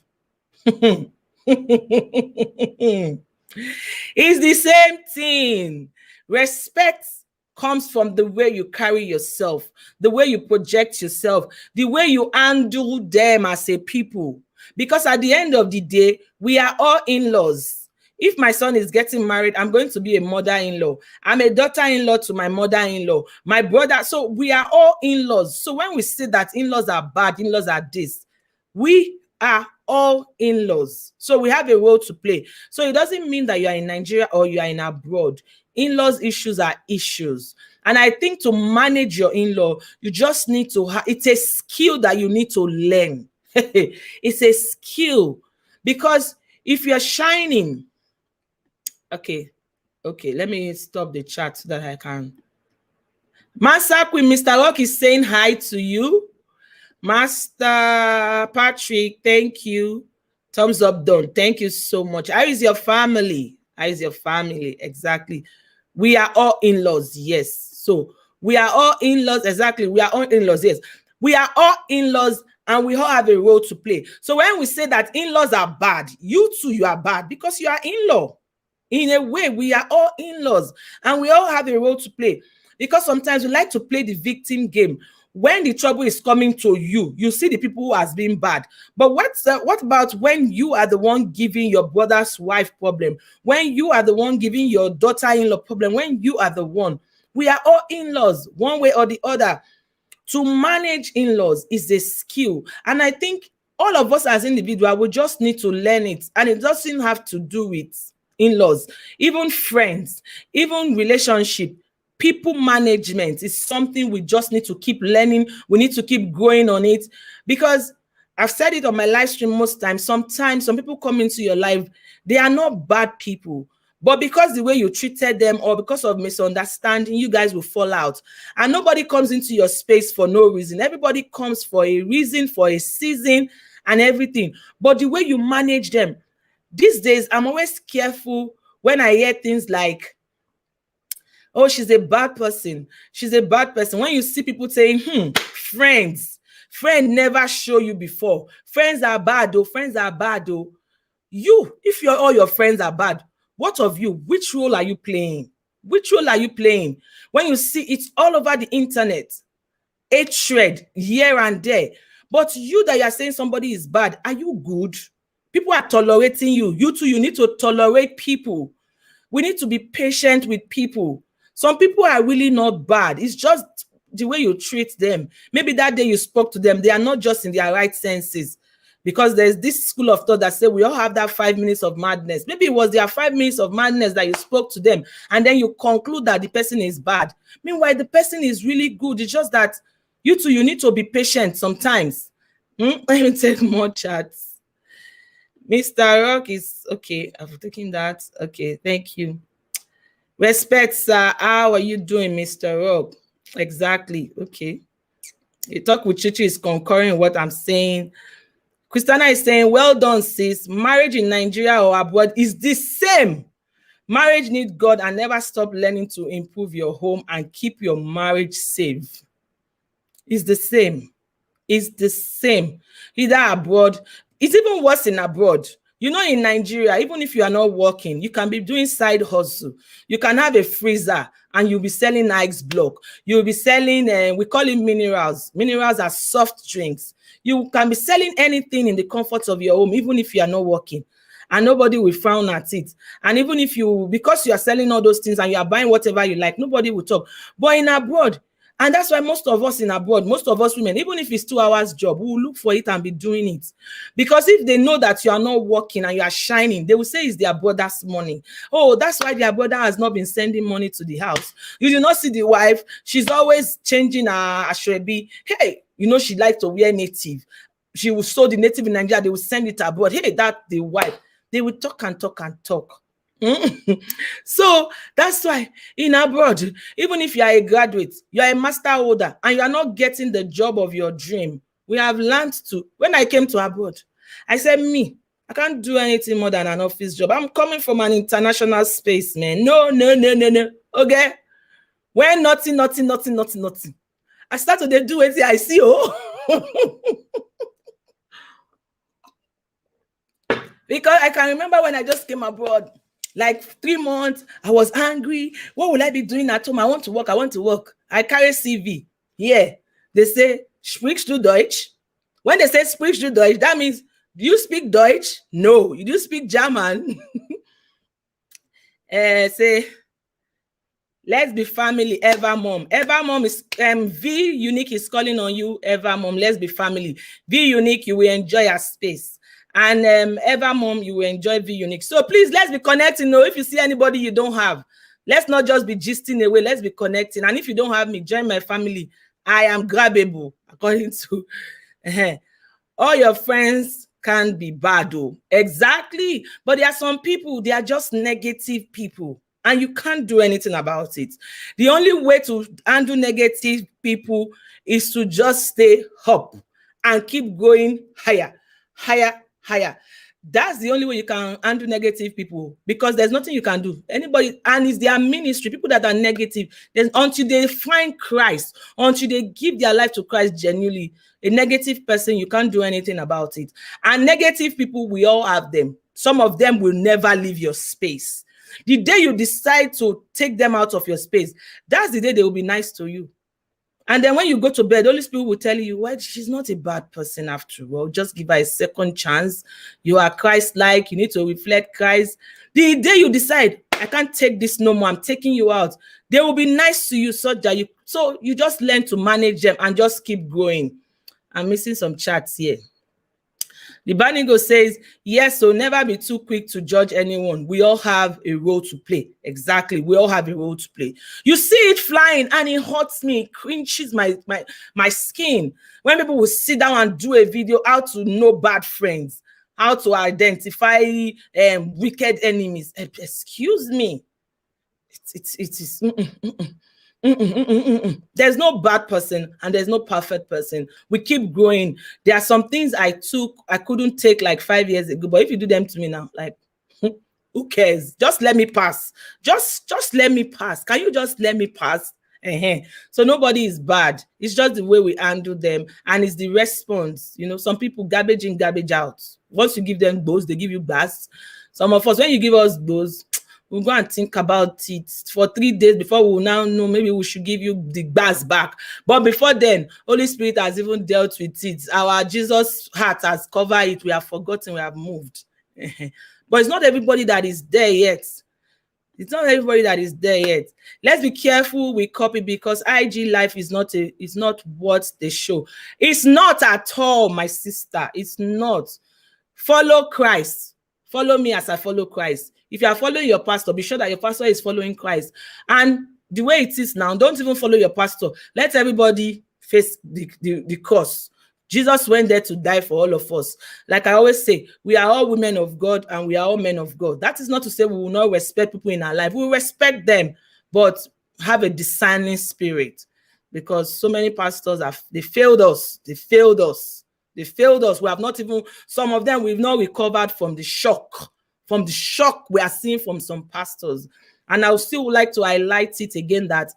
It's the same thing. Respect comes from the way you carry yourself, the way you project yourself, the way you handle them as a people. Because at the end of the day, we are all in-laws. If my son is getting married, I'm going to be a mother-in-law. I'm a daughter-in-law to my mother-in-law, my brother. So we are all in-laws. So when we say that in-laws are bad, in-laws are this, we are all in-laws. So we have a role to play. So it doesn't mean that you are in Nigeria or you are in abroad. In-laws issues are issues. And I think to manage your in-law, you just need to it's a skill that you need to learn. It's a skill. Because if you're shining, okay, let me stop the chat so that I can. Master Queen, Mr. Rock is saying hi to you. Master Patrick, thank you. Thumbs up done. Thank you so much. How is your family? How is your family? Exactly. We are all in-laws, yes. So we are all in-laws, exactly. We are all in-laws, yes. We are all in-laws and we all have a role to play. So when we say that in-laws are bad, you too, you are bad because you are in-law. In a way, we are all in-laws and we all have a role to play, because sometimes we like to play the victim game. When the trouble is coming to you, you see the people who has been bad. But what about when you are the one giving your brother's wife problem? When you are the one giving your daughter-in-law problem? When you are the one? We are all in-laws, one way or the other. To manage in-laws is a skill. And I think all of us as individuals, we just need to learn it. And it doesn't have to do with in-laws, even friends, even relationship. People management is something we just need to keep learning. We need to keep growing on it, because I've said it on my live stream most times. Sometimes some people come into your life, they are not bad people, but because the way you treated them or because of misunderstanding, you guys will fall out. And nobody comes into your space for no reason. Everybody comes for a reason, for a season and everything. But the way you manage them, these days, I'm always careful when I hear things like, oh, she's a bad person. She's a bad person. When you see people saying, friends never show you before. Friends are bad, though. Friends are bad, though. You, if all your friends are bad, what of you? Which role are you playing? Which role are you playing? When you see it's all over the internet, hatred here and there. But you that you're saying somebody is bad, are you good? People are tolerating you. You too, you need to tolerate people. We need to be patient with people. Some people are really not bad. It's just the way you treat them. Maybe that day you spoke to them, they are not just in their right senses. Because there's this school of thought that say we all have that 5 minutes of madness. Maybe it was their 5 minutes of madness that you spoke to them, and then you conclude that the person is bad. Meanwhile, the person is really good. It's just that you too, you need to be patient sometimes. Let me take more chats. Mr. Rock is okay. I've taken that. Okay, thank you. Respect, sir. How are you doing, Mr. Rock? Exactly. Okay. You talk with Chichi is concurring what I'm saying. Christiana is saying, well done, sis. Marriage in Nigeria or abroad is the same. Marriage needs God, and never stop learning to improve your home and keep your marriage safe. It's the same. It's the same. Either abroad. It's even worse in abroad. You know, in Nigeria, even if you are not working, you can be doing side hustle. You can have a freezer and you'll be selling ice block. You'll be selling, we call it minerals. Minerals are soft drinks. You can be selling anything in the comfort of your home, even if you are not working. And nobody will frown at it. And even if because you are selling all those things and you are buying whatever you like, nobody will talk. But in abroad, and that's why most of us in abroad, most of us women, even if it's 2 hours job, we will look for it and be doing it. Because if they know that you are not working and you are shining, they will say it's their brother's money. Oh, that's why their brother has not been sending money to the house. You do not see the wife. She's always changing her ashrebi. Hey, you know, she likes to wear native. She will sew the native in Nigeria. They will send it abroad. Hey, that the wife. They will talk and talk and talk. So that's why in abroad, even if you are a graduate, you are a master holder, and you are not getting the job of your dream, we have learned to. When I came to abroad, I said, I can't do anything more than an office job. I'm coming from an international space, man. No. Okay. When nothing. I started to do it. I see. Because I can remember when I just came abroad, like 3 months, I was angry. What will I be doing at home? I want to work. I carry CV. Yeah. They say, sprichst du Deutsch? When they say sprichst du Deutsch, that means, do you speak Deutsch? No. You do speak German? Say, let's be family, ever mom. Ever mom is, V Unique is calling on you, ever mom. Let's be family. V Unique, you will enjoy our space. And ever mom, you will enjoy V Unique. So please, let's be connecting. If you see anybody you don't have, let's not just be gisting away. Let's be connecting. And if you don't have me, join my family. I am grabbable, according to all your friends can be bad, though. Exactly. But there are some people, they are just negative people, and you can't do anything about it. The only way to handle negative people is to just stay up and keep going higher. That's the only way you can handle negative people, because there's nothing you can do. Anybody, and it's their ministry, people that are negative, until they find Christ, until they give their life to Christ genuinely, a negative person, you can't do anything about it. And negative people, we all have them. Some of them will never leave your space. The day you decide to take them out of your space, that's the day they will be nice to you. And then when you go to bed, Holy Spirit will tell you, well, she's not a bad person after all. Just give her a second chance. You are Christ-like. You need to reflect Christ. The day you decide, I can't take this no more, I'm taking you out, they will be nice to you, so that you just learn to manage them and just keep going. I'm missing some chats here. The Banigo says, yes, so never be too quick to judge anyone. We all have a role to play. Exactly. We all have a role to play. You see it flying and it hurts me, it cringes my skin. When people will sit down and do a video how to know bad friends, how to identify wicked enemies. Excuse me. It is. There's no bad person and there's no perfect person. We keep growing. There are some things I couldn't take like 5 years ago, but if you do them to me now, like, who cares? Just let me pass. Just let me pass. Can you just let me pass? So nobody is bad. It's just the way we handle them, and it's the response. You know, some people garbage in, garbage out. Once you give them those, they give you bass. Some of us, when you give us those, we'll go and think about it for 3 days before we will now know maybe we should give you the bass back. But before then, Holy Spirit has even dealt with it. Our Jesus heart has covered it. We have forgotten, we have moved. But it's not everybody that is there yet. It's not everybody that is there yet. Let's be careful with copy, because IG life is not what they show. It's not at all, my sister. It's not. Follow Christ. Follow me as I follow Christ. If you are following your pastor, be sure that your pastor is following Christ. And the way it is now, don't even follow your pastor. Let everybody face the course. Jesus went there to die for all of us. Like I always say, we are all women of God and we are all men of God. That is not to say we will not respect people in our life. We will respect them, but have a discerning spirit, because so many pastors they failed us. They failed us. They failed us. We have not even, some of them, we've not recovered from the shock we are seeing from some pastors. And I would still like to highlight it again that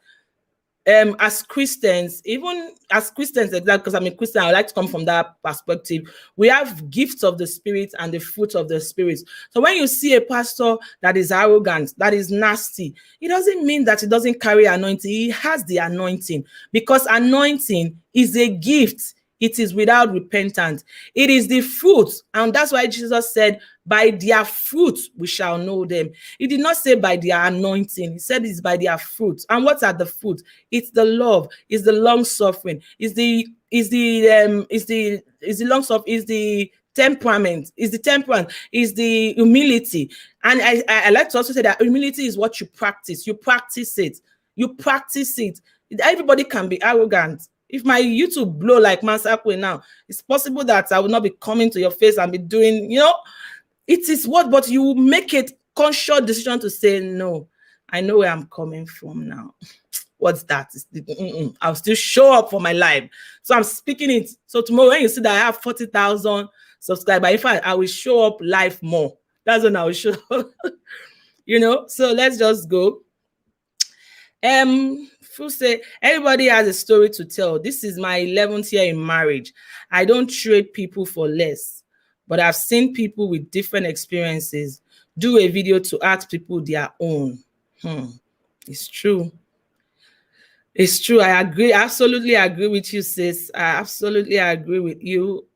as Christians, even as Christians, because I'm a Christian, I like to come from that perspective. We have gifts of the Spirit and the fruit of the Spirit. So when you see a pastor that is arrogant, that is nasty, it doesn't mean that he doesn't carry anointing. He has the anointing, because anointing is a gift. It is without repentance. It is the fruit. And that's why Jesus said, by their fruit we shall know them. He did not say by their anointing. He said it's by their fruit. And what are the fruit? It's the love, it's the long suffering, it's the long suffering, is the temperament, is the humility. And I like to also say that humility is what you practice. You practice it. Everybody can be arrogant. If my YouTube blow like Mansakwe now, it's possible that I will not be coming to your face and be doing, it is what, but you will make a conscious decision to say, no, I know where I'm coming from now. What's that? I'll still show up for my life. So I'm speaking it. So tomorrow when you see that I have 40,000 subscribers, in fact, I will show up live more. That's when I will show up. So let's just go. Fu say, everybody has a story to tell. This is my 11th year in marriage. I don't trade people for less, but I've seen people with different experiences do a video to ask people their own. It's true. It's true. I agree. I absolutely agree with you, sis. I absolutely agree with you.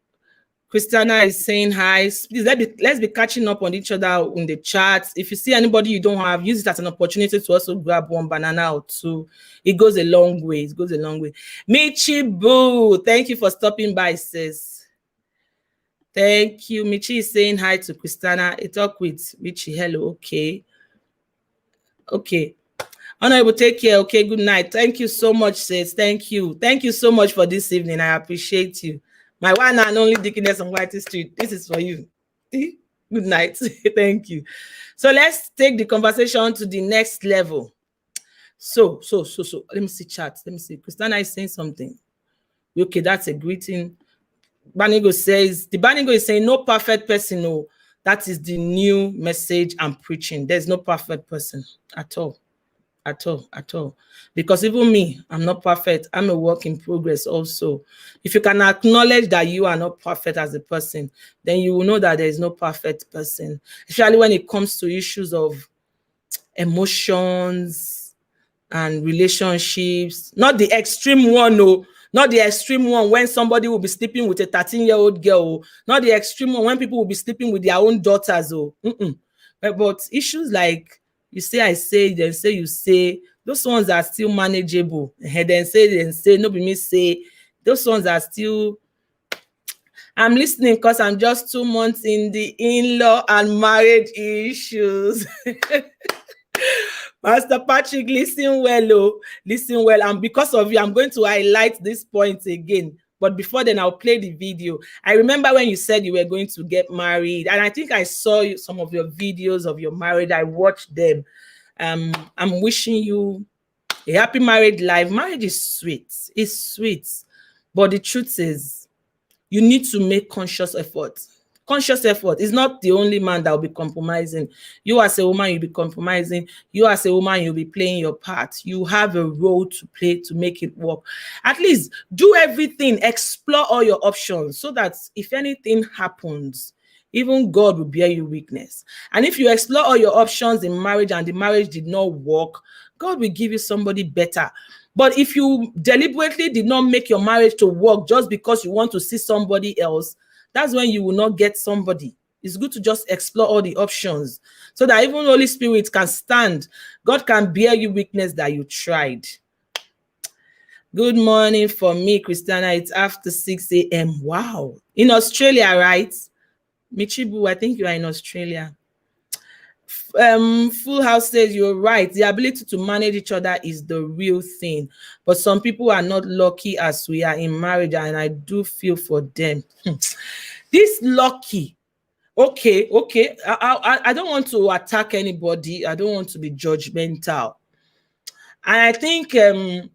Christiana is saying hi. Please, let's be catching up on each other in the chat. If you see anybody you don't have, use it as an opportunity to also grab one banana or two. It goes a long way. It goes a long way. Michi Boo, thank you for stopping by, sis. Thank you. Michi is saying hi to Christiana. I talk with Michi. Hello. Okay. Honorable, take care. Okay, good night. Thank you so much, sis. Thank you. Thank you so much for this evening. I appreciate you. My one and only Dickiness on White Street. This is for you. Good night. Thank you. So let's take the conversation to the next level. So let me see chat. Let me see. Christiana is saying something. Okay, that's a greeting. Banigo says, the Banigo is saying no perfect person. No, that is the new message I'm preaching. There's no perfect person at all. At all. Because even me, I'm not perfect. I'm a work in progress also. If you can acknowledge that you are not perfect as a person, then you will know that there is no perfect person. Especially when it comes to issues of emotions and relationships. Not the extreme one, no. Not the extreme one when somebody will be sleeping with a 13-year-old girl. Not the extreme one when people will be sleeping with their own daughters. But issues like, you say, I say, then say, you say, those ones are still manageable. Then say, no be me say, those ones are still, I'm listening because I'm just 2 months in the in-law and marriage issues. Pastor Patrick, listen well, oh, listen well. And because of you, I'm going to highlight this point again. But before then, I'll play the video. I remember when you said you were going to get married, and I think I saw some of your videos of your marriage. I watched them. I'm wishing you a happy married life. Marriage is sweet. It's sweet. But the truth is, you need to make conscious effort. Conscious effort is not the only man that will be compromising. You as a woman, you'll be compromising. You as a woman, you'll be playing your part. You have a role to play to make it work. At least do everything, explore all your options so that if anything happens, even God will bear you witness. And if you explore all your options in marriage and the marriage did not work, God will give you somebody better. But if you deliberately did not make your marriage to work just because you want to see somebody else, that's when you will not get somebody. It's good to just explore all the options so that even Holy Spirit can stand. God can bear you witness that you tried. Good morning for me, Christiana. It's after 6 a.m. Wow. In Australia, right? Michibu, I think you are in Australia. Full House says you're right. The ability to manage each other is the real thing. But some people are not lucky as we are in marriage, and I do feel for them. This lucky, okay. I don't want to attack anybody. I don't want to be judgmental. And I think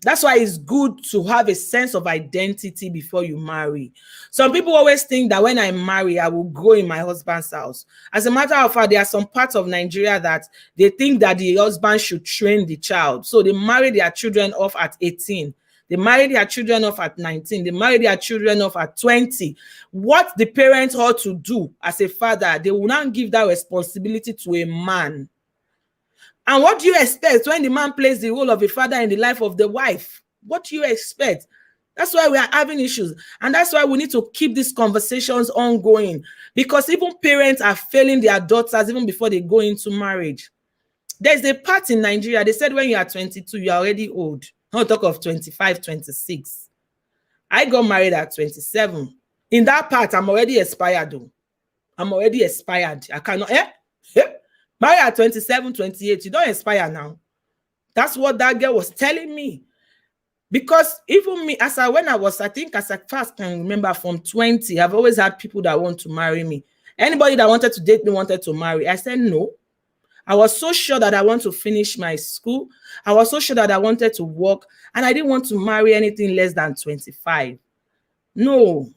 that's why it's good to have a sense of identity before you marry. Some people always think that when I marry, I will go in my husband's house. As a matter of fact, there are some parts of Nigeria that they think that the husband should train the child. So they marry their children off at 18. They marry their children off at 19. They marry their children off at 20. What the parents ought to do as a father, they will not give that responsibility to a man. And what do you expect when the man plays the role of a father in the life of the wife? What do you expect? That's why we are having issues. And that's why we need to keep these conversations ongoing. Because even parents are failing their daughters even before they go into marriage. There's a part in Nigeria, they said when you are 22, you are already old. Not talk of 25, 26. I got married at 27. In that part, I'm already expired though. I'm already expired. I cannot, marry at 27, 28, you don't expire now. That's what that girl was telling me. Because even me, when I think as I first can remember from 20, I've always had people that want to marry me. Anybody that wanted to date me wanted to marry. I said no. I was so sure that I want to finish my school. I was so sure that I wanted to work. And I didn't want to marry anything less than 25. No,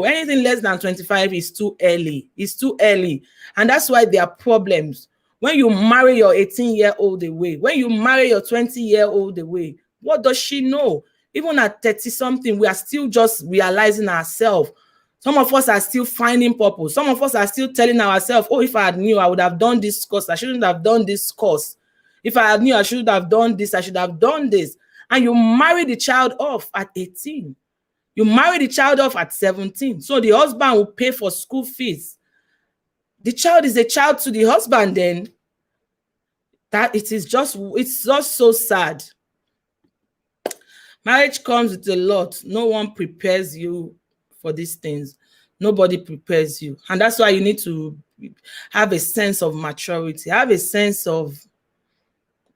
anything less than 25 is too early. It's too early. And that's why there are problems. When you marry your 18-year-old away, when you marry your 20-year-old away, what does she know? Even at 30-something, we are still just realizing ourselves. Some of us are still finding purpose. Some of us are still telling ourselves, oh, if I had knew, I would have done this course. I shouldn't have done this course. If I had knew, I should have done this. I should have done this. And you marry the child off at 18. You marry the child off at 17. So the husband will pay for school fees. The child is a child to the husband then. It's just so sad. Marriage comes with a lot. No one prepares you for these things. Nobody prepares you. And that's why you need to have a sense of maturity. Have a sense of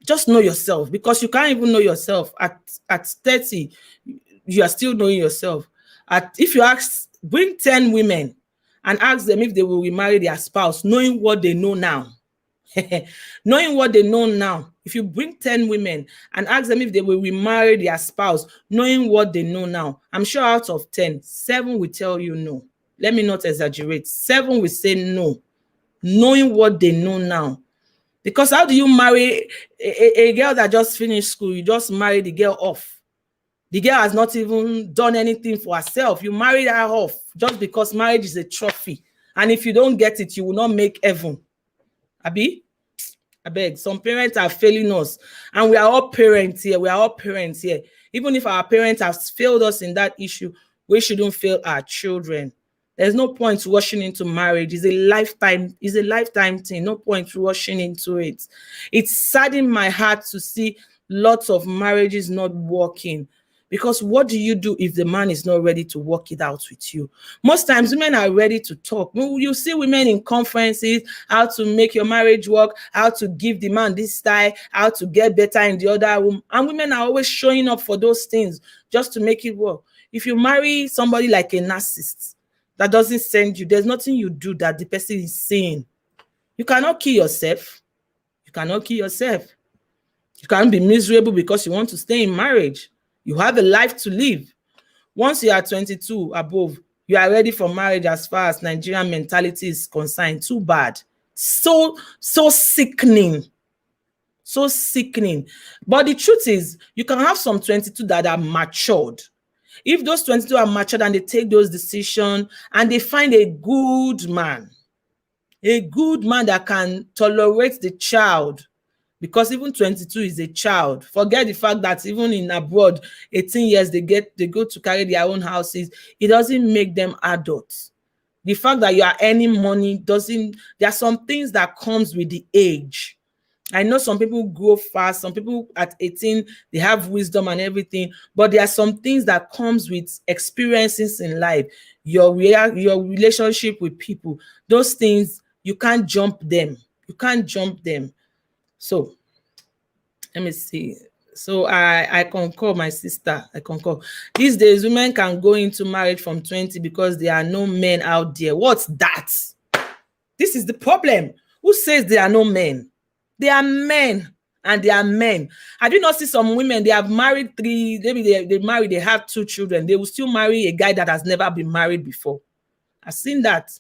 just know yourself, because you can't even know yourself. At 30, you are still knowing yourself. If you bring 10 women and ask them if they will remarry their spouse, knowing what they know now. Knowing what they know now. If you bring 10 women and ask them if they will remarry their spouse, knowing what they know now, I'm sure out of 10, 7 will tell you no. Let me not exaggerate. 7 will say no, knowing what they know now. Because how do you marry a girl that just finished school? You just marry the girl off. The girl has not even done anything for herself. You marry her off just because marriage is a trophy. And if you don't get it, you will not make heaven. Abi? I beg. Some parents are failing us. And we are all parents here. Even if our parents have failed us in that issue, we shouldn't fail our children. There's no point rushing into marriage. It's a lifetime thing. No point rushing into it. It saddens my heart to see lots of marriages not working, Because what do you do if the man is not ready to work it out with you? Most times women are ready to talk. You see women in conferences, how to make your marriage work, how to give the man this style, how to get better in the other room. And women are always showing up for those things just to make it work. If you marry somebody like a narcissist that doesn't send you, there's nothing you do that the person is saying. You cannot kill yourself. You cannot kill yourself. You can't be miserable because you want to stay in marriage. You have a life to live. Once you are 22 above, you are ready for marriage as far as Nigerian mentality is concerned. Too bad. So sickening. So sickening. But the truth is, you can have some 22 that are matured. If those 22 are matured and they take those decisions and they find a good man that can tolerate the child, because even 22 is a child. Forget the fact that even in abroad, 18 years, they go to carry their own houses. It doesn't make them adults. The fact that you are earning money doesn't, there are some things that comes with the age. I know some people grow fast. Some people at 18, they have wisdom and everything, but there are some things that comes with experiences in life, your relationship with people. Those things, you can't jump them. You can't jump them. So let me see. So I concur, my sister. I concur. These days, women can go into marriage from 20 because there are no men out there. What's that? This is the problem. Who says there are no men? There are men, and they are men. Have you not seen some women? They have married 3, maybe they married, they have 2 children. They will still marry a guy that has never been married before. I've seen that.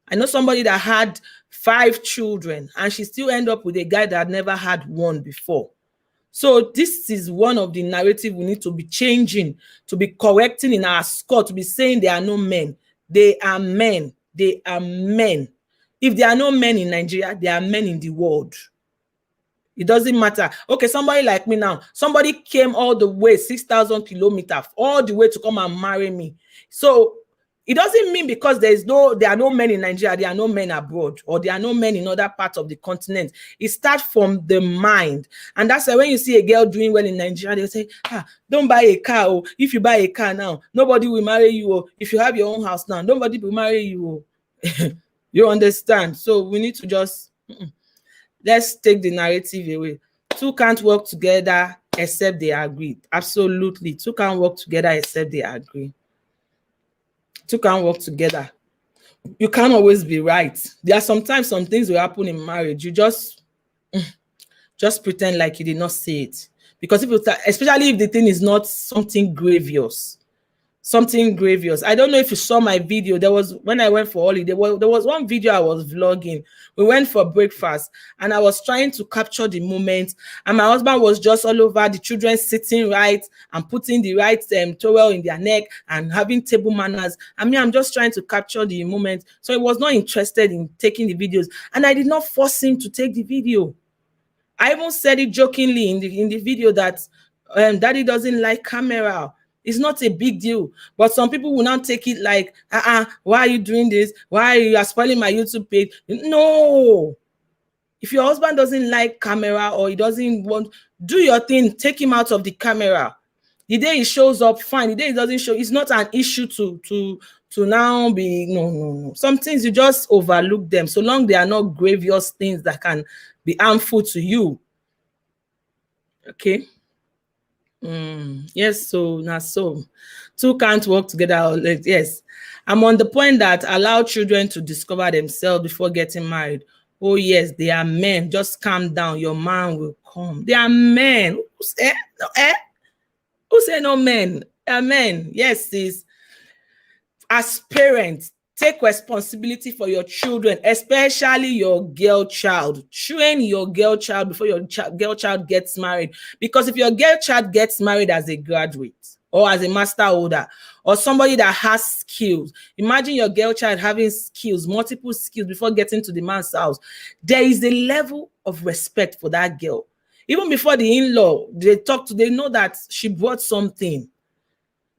I know somebody that had 5 children and she still end up with a guy that never had one before. So this is one of the narrative we need to be changing, to be correcting in our score, to be saying there are no men. They are men. They are men. If there are no men in Nigeria, there are men in the world. It doesn't matter. Okay, somebody like me now, somebody came all the way 6,000 kilometers, all the way to come and marry me. So it doesn't mean because there are no men in Nigeria, there are no men abroad, or there are no men in other parts of the continent. It starts from the mind. And that's why when you see a girl doing well in Nigeria, they'll say, don't buy a car. Oh, if you buy a car now, nobody will marry you. Oh, if you have your own house now, nobody will marry you. Oh. You understand? So we need to just... Let's take the narrative away. 2 can't work together except they agree. Absolutely. 2 can't work together except they agree. 2 can't work together. You can't always be right. There are sometimes some things will happen in marriage. You just pretend like you did not see it. Because especially if the thing is not something grievous. Something grievous. I don't know if you saw my video. There was, when I went for holiday, there was one video I was vlogging. We went for breakfast and I was trying to capture the moment, and my husband was just all over, the children sitting right and putting the right towel in their neck and having table manners. I mean, I'm just trying to capture the moment. So he was not interested in taking the videos, and I did not force him to take the video. I even said it jokingly in the video that daddy doesn't like camera. It's not a big deal. But some people will not take it like, why are you doing this? Why are you spoiling my YouTube page? No. If your husband doesn't like camera or he doesn't want, do your thing, take him out of the camera. The day he shows up, fine. The day he doesn't show, it's not an issue to now be, no. Some things you just overlook them, so long they are not grievous things that can be harmful to you. Okay. Yes, so now so 2 can't work together. Yes, I'm on the point that allow children to discover themselves before getting married. Oh yes, they are men. Just calm down. Your man will come. They are men. Who say no men? They are men. Yes, sis. As parents, take responsibility for your children, especially your girl child. Train your girl child before your girl child gets married. Because if your girl child gets married as a graduate or as a master holder or somebody that has skills, imagine your girl child having skills, multiple skills before getting to the man's house. There is a level of respect for that girl. Even before the in-law, they know that she brought something.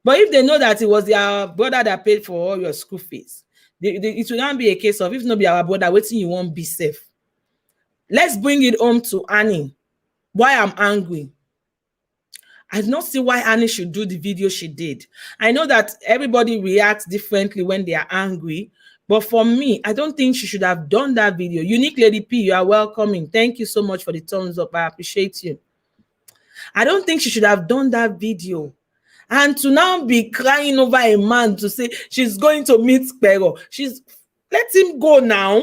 But if they know that it was their brother that paid for all your school fees, it will not be a case of, if not be our brother, waiting you won't be safe. Let's bring it home to Annie. Why I'm angry. I do not see why Annie should do the video she did. I know that everybody reacts differently when they are angry, but for me, I don't think she should have done that video. Unique Lady P, you are welcoming. Thank you so much for the thumbs up. I appreciate you. I don't think she should have done that video. And to now be crying over a man to say she's going to meet Pero, let him go now.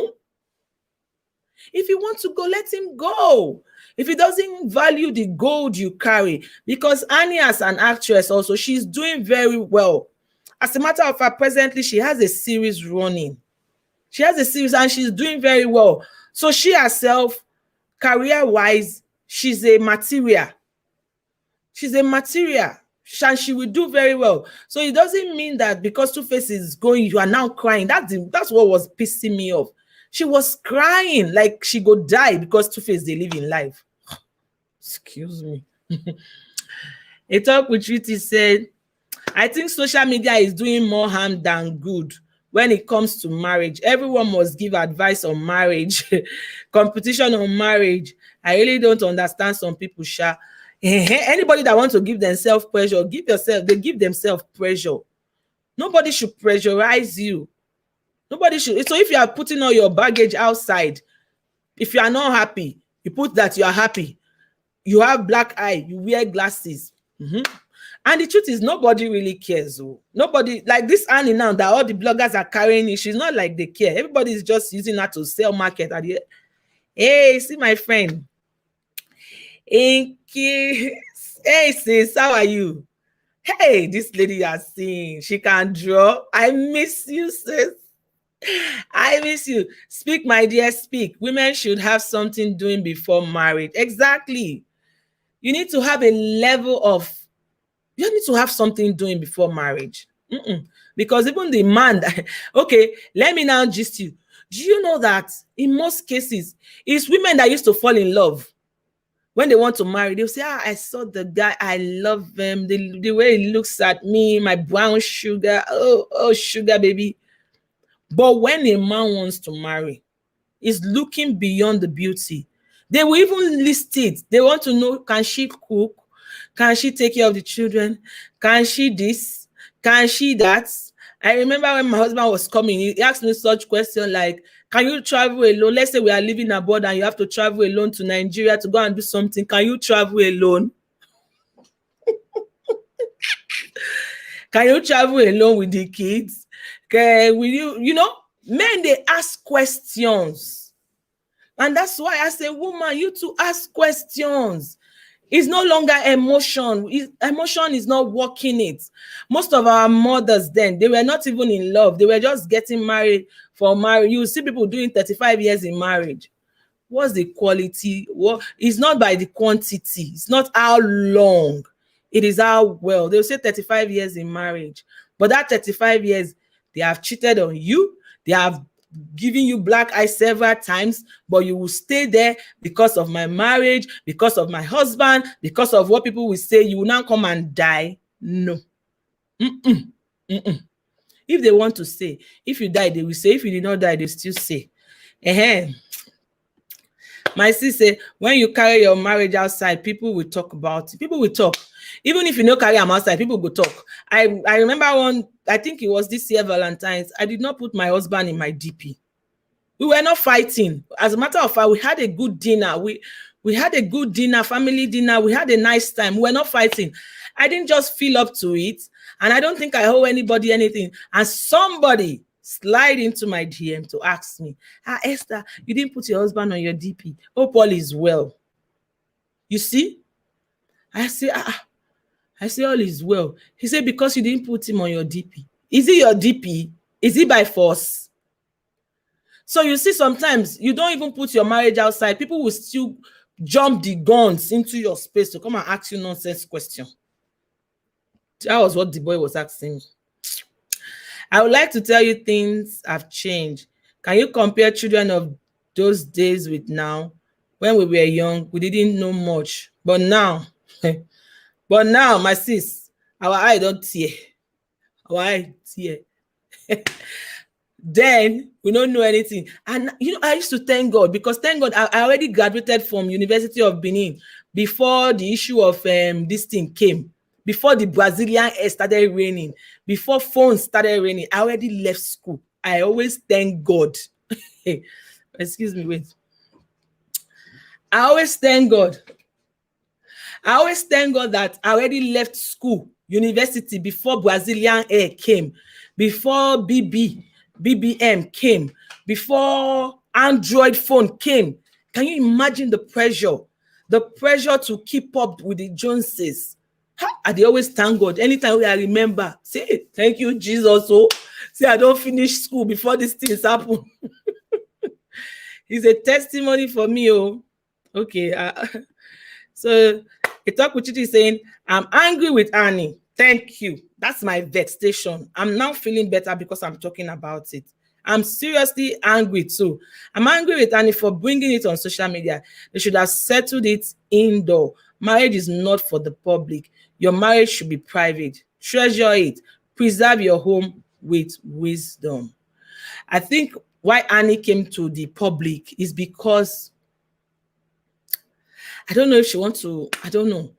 If you want to go, let him go. If he doesn't value the gold you carry, because Annie as an actress also, she's doing very well. As a matter of fact, presently, she has a series running. She has a series and she's doing very well. So she herself, career-wise, she's a material. She's a material. And she will do very well. So it doesn't mean that because Two-Face is going, you are now crying. That's what was pissing me off. She was crying like she go die because Two-Face they live in life. Excuse me. A Talk with Riti said, I think social media is doing more harm than good when it comes to marriage. Everyone must give advice on marriage, competition on marriage. I really don't understand some people, Sha. Anybody that wants to give themselves pressure, they give themselves pressure. Nobody should pressurize you. Nobody should. So if you are putting all your baggage outside, if you are not happy, you put that you are happy. You have black eye, you wear glasses. And the truth is, nobody really cares. Nobody, like this Annie now, that all the bloggers are carrying it, she's not like they care. Everybody is just using her to sell market. Hey, see my friend. Inky. Hey, sis, how are you? Hey, this lady has seen. She can draw. I miss you, sis. I miss you. Speak, my dear, speak. Women should have something doing before marriage. Exactly. You need to have a level of, you need to have something doing before marriage. Because even the man, okay, let me now gist you. Do you know that in most cases, it's women that used to fall in love. When they want to marry, they'll say, I saw the guy, I love him, the way he looks at me, my brown sugar, oh, sugar baby. But when a man wants to marry, is looking beyond the beauty. They will even list it. They want to know, can she cook? Can she take care of the children? Can she this? Can she that? I remember when my husband was coming, he asked me such question like, can you travel alone? Let's say we are living abroad and you have to travel alone to Nigeria to go and do something. Can you travel alone? Can you travel alone with the kids? Will you know, men, they ask questions. And that's why I say, woman, you to ask questions. It's no longer emotion. Emotion is not working it. Most of our mothers then, they were not even in love. They were just getting married for marriage. You see people doing 35 years in marriage. What's the quality? It's not by the quantity. It's not how long. It is how well. They'll say 35 years in marriage. But that 35 years, they have cheated on you. They have giving you black eye several times, but you will stay there because of my marriage, because of my husband, because of what people will say. You will now come and die. No. If they want to say, if you die, they will say. If you did not die, they still say. My sister, when you carry your marriage outside, people will talk about it. People will talk. Even if you don't carry them outside, people will talk. I remember one, I think it was this year, Valentine's. I did not put my husband in my DP. We were not fighting. As a matter of fact, we had a good dinner. We had a good dinner, family dinner. We had a nice time. We were not fighting. I didn't just feel up to it. And I don't think I owe anybody anything. And somebody slide into my DM to ask me, Esther, you didn't put your husband on your DP. Oh, Paul is well. You see? I say, all is well. He said, because you didn't put him on your DP. Is it your DP? Is it by force? So you see, sometimes you don't even put your marriage outside. People will still jump the guns into your space to come and ask you nonsense questions. That was what the boy was asking me. I would like to tell you things have changed. Can you compare children of those days with now? When we were young, we didn't know much. But now, my sis, our eye don't tear. Our eye tear. Then we don't know anything. And you know, I used to thank God because thank God I already graduated from University of Benin. before the issue of this thing came, before the Brazilian air started raining, before phones started raining, I already left school. I always thank God. Excuse me, wait. I always thank God. I always thank God that I already left school, university, before Brazilian air came, before BBM came, before Android phone came. Can you imagine the pressure? The pressure to keep up with the Joneses. I dey always thank God. Anytime I remember, say, thank you, Jesus. Oh, say I don't finish school before these things happen. It's a testimony for me. Oh, okay. So a talk with you is saying, I'm angry with Annie. Thank you. That's my vexation. I'm now feeling better because I'm talking about it. I'm seriously angry too. I'm angry with Annie for bringing it on social media. They should have settled it indoor. Marriage is not for the public. Your marriage should be private. Treasure it. Preserve your home with wisdom. I think why Annie came to the public is because I don't know if she wants to, I don't know.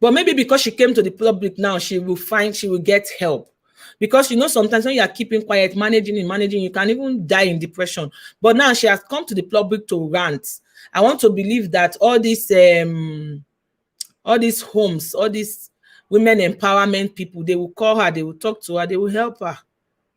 But maybe because she came to the public now, she will get help. Because sometimes when you are keeping quiet, managing, you can even die in depression. But now she has come to the public to rant. I want to believe that all these homes, all these women empowerment people, they will call her, they will talk to her, they will help her.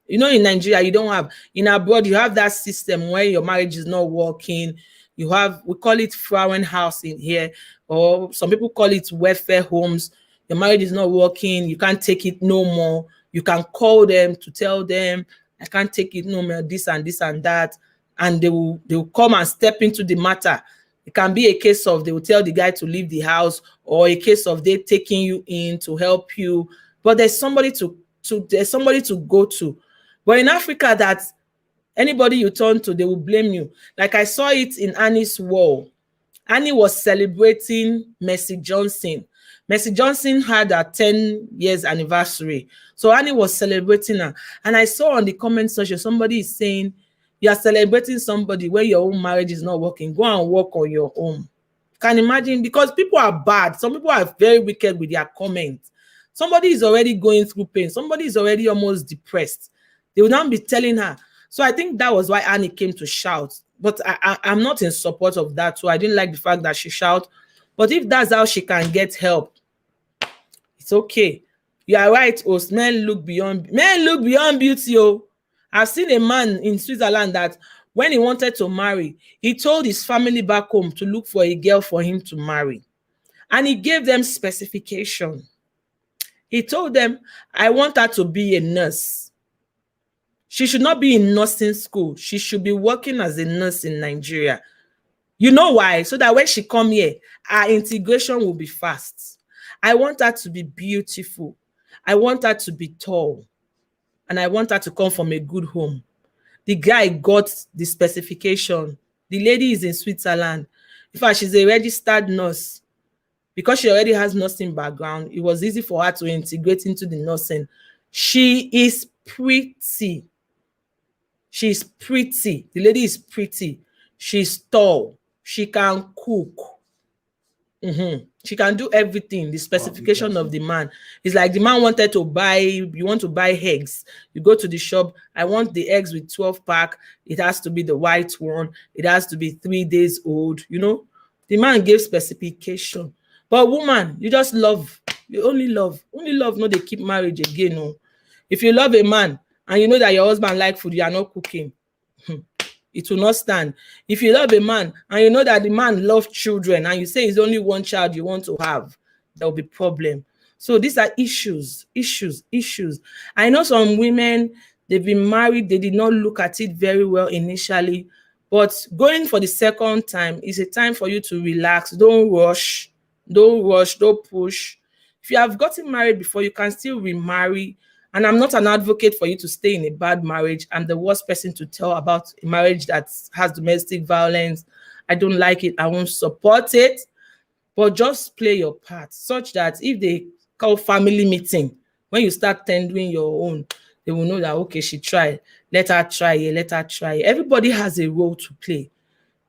In Nigeria, you don't have, in abroad, you have that system where your marriage is not working. You have, we call it Frauen house in here, or some people call it welfare homes. Your marriage is not working. You can't take it no more. You can call them to tell them, I can't take it no more, this and this and that. And they will come and step into the matter. It can be a case of they will tell the guy to leave the house, or a case of they taking you in to help you. But there's somebody to go to. But in Africa, that anybody you turn to, they will blame you. Like I saw it in Annie's wall. Annie was celebrating Mercy Johnson. Mercy Johnson had her 10 years anniversary. So Annie was celebrating her. And I saw on the comment section, somebody is saying, you are celebrating somebody where your own marriage is not working. Go and work on your own. Can you imagine? Because people are bad. Some people are very wicked with their comments. Somebody is already going through pain. Somebody is already almost depressed. They will not be telling her. So I think that was why Annie came to shout. But I'm not in support of that. So I didn't like the fact that she shout. But if that's how she can get help, it's okay. You are right, host. Men look beyond beauty. Oh. I've seen a man in Switzerland that when he wanted to marry, he told his family back home to look for a girl for him to marry. And he gave them specification. He told them, I want her to be a nurse. She should not be in nursing school. She should be working as a nurse in Nigeria. You know why? So that when she come here, our integration will be fast. I want her to be beautiful. I want her to be tall. And I want her to come from a good home. The guy got the specification. The lady is in Switzerland. In fact, she's a registered nurse. Because she already has nursing background, it was easy for her to integrate into the nursing. She is pretty. She's pretty. The lady is pretty. She's tall. She can cook. She can do everything. The specification of the man is like the man wanted to buy, you want to buy eggs. You go to the shop. I want the eggs with 12 pack. It has to be the white one. It has to be 3 days old. The man gave specification. But woman, you just love. You only love. Only love, no, they keep marriage again. No. If you love a man and you know that your husband like food, you are not cooking. It will not stand. If you love a man and you know that the man loves children and you say it's only one child you want to have, there will be problem. So these are issues. I know some women, they've been married, they did not look at it very well initially, but going for the second time is a time for you to relax. Don't rush, don't push. If you have gotten married before, you can still remarry. And I'm not an advocate for you to stay in a bad marriage. I'm the worst person to tell about a marriage that has domestic violence. I don't like it. I won't support it. But just play your part such that if they call family meeting, when you start tendering your own, they will know that, okay, she tried. Let her try it. Everybody has a role to play.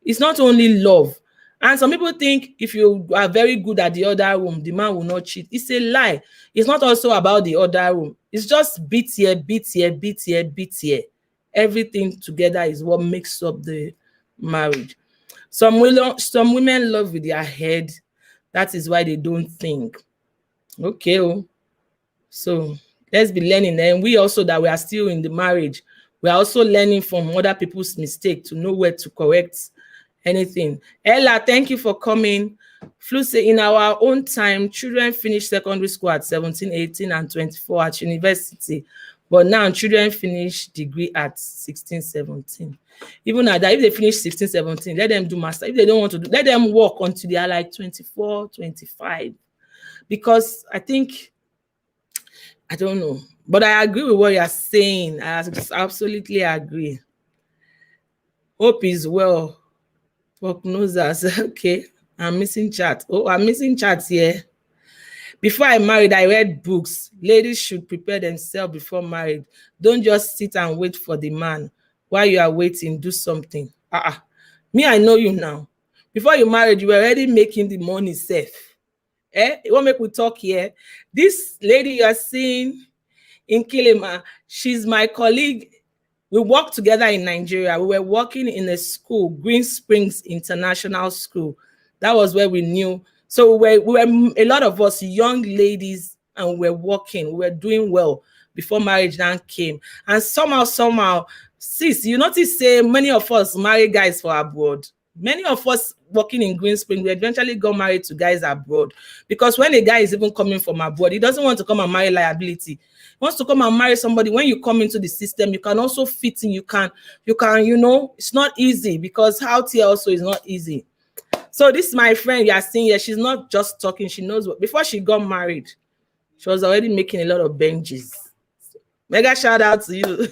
It's not only love. And some people think if you are very good at the other room, the man will not cheat. It's a lie. It's not also about the other room. It's just beat here, beat here, beat here, beat here. Everything together is what makes up the marriage. Some women love with their head. That is why they don't think. Okay, oh. So let's be learning. And we also that we are still in the marriage, we are also learning from other people's mistake to know where to correct anything. Ella, thank you for coming. Flu say in our own time, children finish secondary school at 17, 18, and 24 at university. But now children finish degree at 16, 17. Even at that, if they finish 16, 17, let them do master. If they don't want to do, let them work until they are like 24, 25. Because I think, I don't know, but I agree with what you are saying. I absolutely agree. Hope is well. Prognosis. Okay. I'm missing chat. Oh, I'm missing chat here. Before I married, I read books. Ladies should prepare themselves before marriage. Don't just sit and wait for the man. While you are waiting, do something. Me, I know you now. Before you married, you were already making the money safe. You want make we talk here? This lady you are seeing in Kilima, she's my colleague. We worked together in Nigeria. We were working in a school, Green Springs International School. That was where we knew. So we were a lot of us young ladies, and we were working. We were doing well before marriage now came. And somehow, sis, you notice, say many of us marry guys for abroad. Many of us working in Green Spring, we eventually got married to guys abroad. Because when a guy is even coming from abroad, he doesn't want to come and marry liability. He wants to come and marry somebody. When you come into the system, you can also fit in. You can, it's not easy, because out here also is not easy. So this is my friend you are seeing here. She's not just talking. She knows what. Before she got married, she was already making a lot of benches. Mega shout out to you.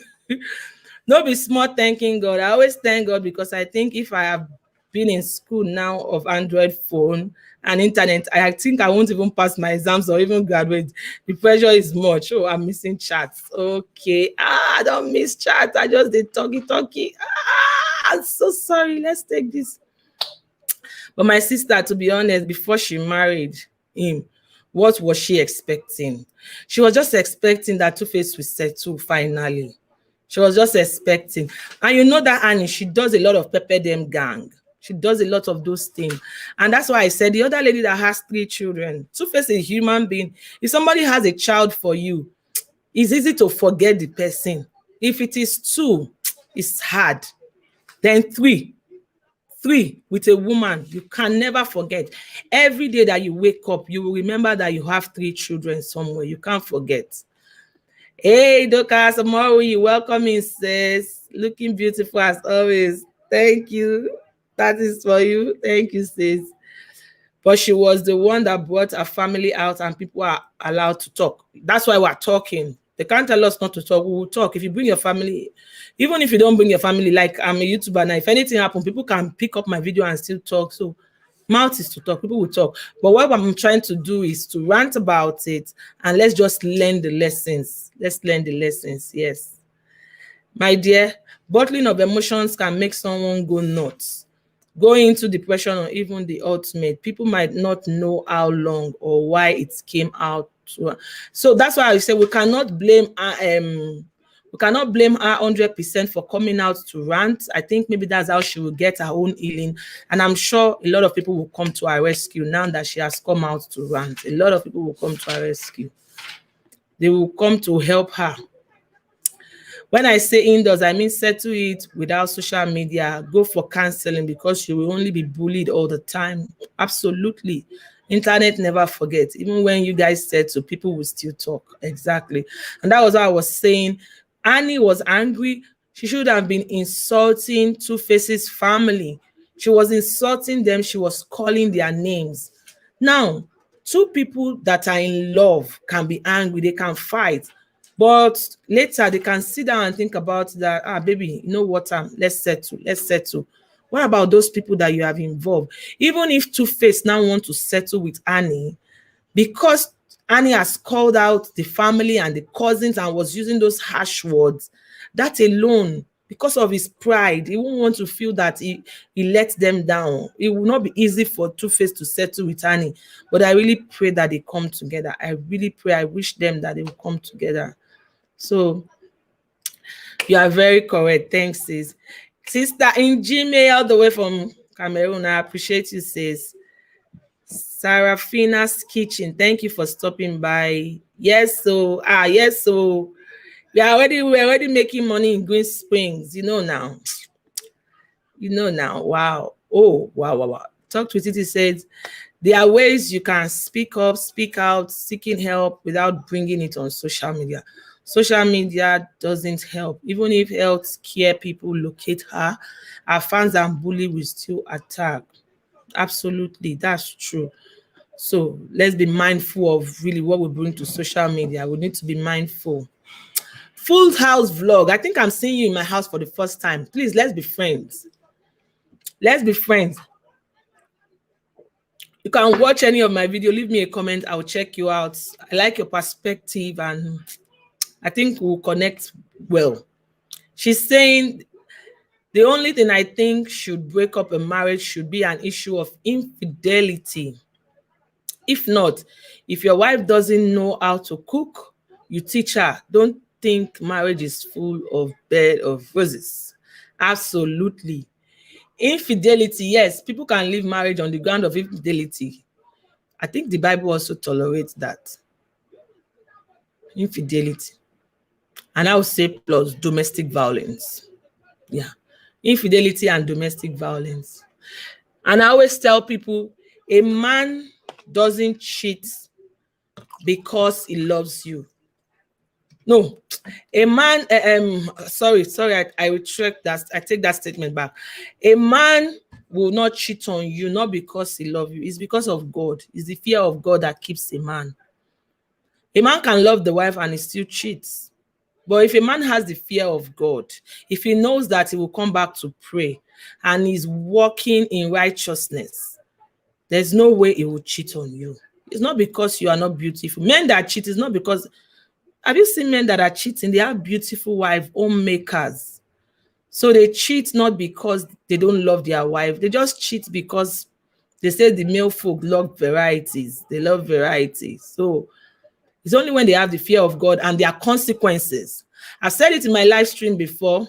No be small thanking God. I always thank God, because I think if I have been in school now of Android phone and internet, I think I won't even pass my exams or even graduate. The pressure is much. Oh, I'm missing chats. Okay. I don't miss chat. I just did talkie. I'm so sorry. Let's take this. But my sister, to be honest, before she married him, what was she expecting? She was just expecting that Two-Face will settle finally. She was just expecting. And you know that Annie, she does a lot of pepper them gang. She does a lot of those things. And that's why I said the other lady that has 3 children, Two-Face is a human being. If somebody has a child for you, it's easy to forget the person. If it is 2, it's hard. Then 3 with a woman, you can never forget. Every day that you wake up, you will remember that you have 3 children somewhere. You can't forget. Hey, Dorcas Amori, welcome in, sis. Looking beautiful as always. Thank you. That is for you. Thank you, sis. But she was the one that brought her family out, and people are allowed to talk. That's why we're talking. They can't tell us not to talk. We will talk. If you bring your family, even if you don't bring your family, like I'm a YouTuber now, if anything happens, people can pick up my video and still talk. So mouth is to talk. People will talk. But what I'm trying to do is to rant about it, and let's just learn the lessons. Let's learn the lessons. Yes. My dear, bottling of emotions can make someone go nuts, go into depression, or even the ultimate. People might not know how long or why it came out. So that's why I say we cannot blame her 100% for coming out to rant. I think maybe that's how she will get her own healing. And I'm sure a lot of people will come to her rescue now that she has come out to rant. A lot of people will come to her rescue. They will come to help her. When I say indoors, I mean settle it without social media. Go for counseling, because you will only be bullied all the time. Absolutely. Internet never forgets. Even when you guys settle, people will still talk. Exactly. And that was what I was saying. Annie was angry. She should have been insulting Two-Face's family. She was insulting them. She was calling their names. Now, 2 people that are in love can be angry. They can fight. But later they can sit down and think about that. Baby, you know what? Let's settle. What about those people that you have involved? Even if Two-Face now want to settle with Annie, because Annie has called out the family and the cousins and was using those harsh words, that alone because of his pride. He won't want to feel that he let them down. It will not be easy for Two-Face to settle with Annie, but I really pray that they come together. I really pray, I wish them that they will come together. So you are very correct. Thanks, sis. Sister in Gmail, all the way from Cameroon, I appreciate you, sis. Sarafina's Kitchen, thank you for stopping by. Yes, so yes, so we're already making money in Green Springs, you know now. You know now. Wow. Oh, wow, wow, wow. Talk with it. It says there are ways you can speak up, speak out, seeking help without bringing it on social media. Social media doesn't help. Even if health care people locate her, our fans and bully will still attack. Absolutely, that's true. So let's be mindful of really what we bring to social media. We need to be mindful. Full house vlog. I think I'm seeing you in my house for the first time. Please, let's be friends. Let's be friends. You can watch any of my video. Leave me a comment. I'll check you out. I like your perspective and I think we'll connect well. She's saying the only thing I think should break up a marriage should be an issue of infidelity. If not, if your wife doesn't know how to cook, you teach her. Don't think marriage is full of bed of roses. Absolutely. Infidelity, yes, people can leave marriage on the ground of infidelity. I think the Bible also tolerates that. Infidelity. And I would say plus domestic violence. Yeah. Infidelity and domestic violence. And I always tell people, a man doesn't cheat because he loves you. No, a man, sorry, I retract that. I take that statement back. A man will not cheat on you, not because he loves you. It's because of God. It's the fear of God that keeps a man. A man can love the wife and he still cheats. But if a man has the fear of God, if he knows that he will come back to pray and he's walking in righteousness, there's no way he will cheat on you. It's not because you are not beautiful. Men that cheat is not because... Have you seen men that are cheating? They have beautiful wives, homemakers. So they cheat not because they don't love their wife. They just cheat because they say the male folk love varieties. They love variety. So it's only when they have the fear of God and their consequences. I've said it in my live stream before.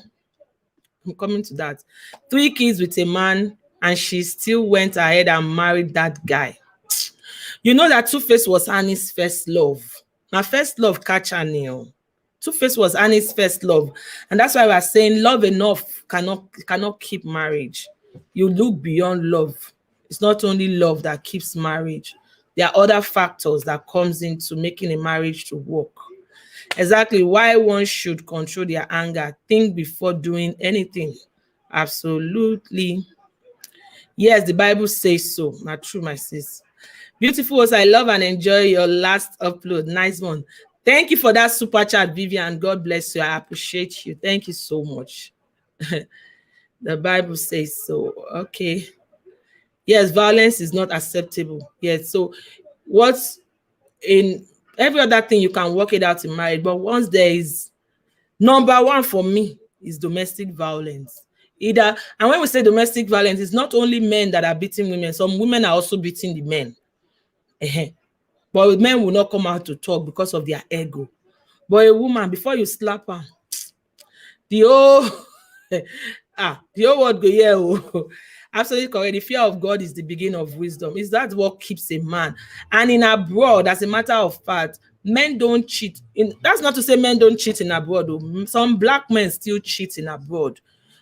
I'm coming to that. 3 kids with a man and she still went ahead and married that guy. You know that Two-Face was Annie's first love. My first love catch Annie. Two-Face was Annie's first love. And that's why we're saying love enough cannot keep marriage. You look beyond love. It's not only love that keeps marriage. There are other factors that comes into making a marriage to work. Exactly why one should control their anger. Think before doing anything. Absolutely. Yes, the Bible says so. Not true, my sis. Beautiful. I love and enjoy your last upload. Nice one. Thank you for that super chat, Vivian. God bless you. I appreciate you. Thank you so much. The Bible says so. Okay. Yes, violence is not acceptable. Yes. So what's in every other thing you can work it out in marriage, but once there is number one for me is domestic violence. And when we say domestic violence, it's not only men that are beating women. Some women are also beating the men. But men will not come out to talk because of their ego. But a woman, before you slap her, the whole world go, yeah. Absolutely correct. The fear of God is the beginning of wisdom. Is that what keeps a man? And in abroad, as a matter of fact, men don't cheat. That's not to say men don't cheat in abroad. Some black men still cheat in abroad.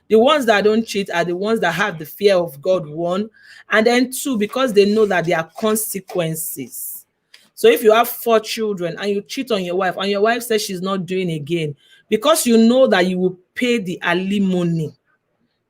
The ones that don't cheat are the ones that have the fear of God, one. And then two, because they know that there are consequences. So if you have 4 children and you cheat on your wife and your wife says she's not doing again, because you know that you will pay the alimony.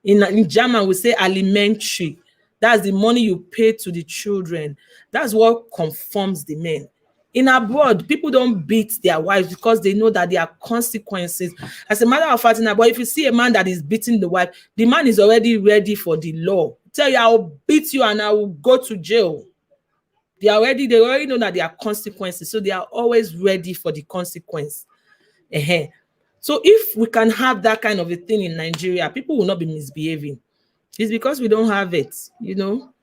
In German, we say alimentary. That's the money you pay to the children. That's what conforms the men. In abroad, people don't beat their wives because they know that there are consequences. As a matter of fact, in abroad, if you see a man that is beating the wife, the man is already ready for the law. Tell you, I will beat you and I will go to jail. They already know that there are consequences. So they are always ready for the consequence. So if we can have that kind of a thing in Nigeria, people will not be misbehaving. It's because we don't have it, you know.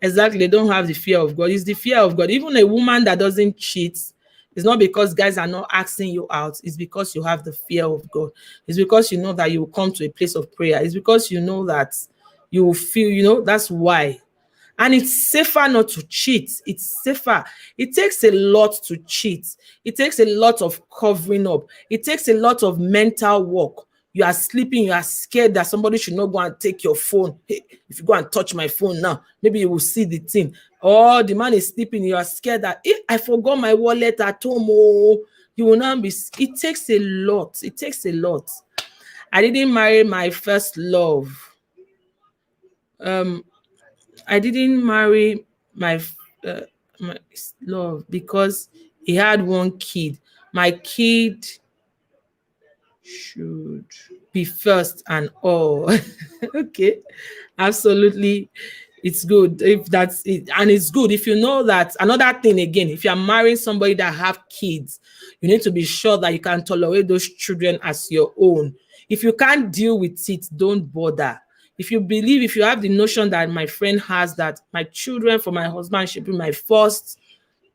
Exactly, they don't have the fear of God. It's the fear of God. Even a woman that doesn't cheat, it's not because guys are not asking you out. It's because you have the fear of God. It's because you know that you will come to a place of prayer. It's because you know that you will feel, you know, that's why. And it's safer not to cheat. It's safer. It takes a lot to cheat. It takes a lot of covering up. It takes a lot of mental work. You are sleeping, you are scared that somebody should not go and take your phone. Hey, if you go and touch my phone now, maybe you will see the thing. Or the man is sleeping, you are scared that I forgot my wallet at home. Oh, you will not be. It takes a lot. It takes a lot. I didn't marry my first love. I didn't marry my uh, my love because he had one kid. My kid should be first and all. Okay, absolutely. It's good if that's it, and it's good if you know that. Another thing again, if you're marrying somebody that have kids, you need to be sure that you can tolerate those children as your own. If you can't deal with it, don't bother. If you believe, if you have the notion that my friend has, that my children for my husband should be my first,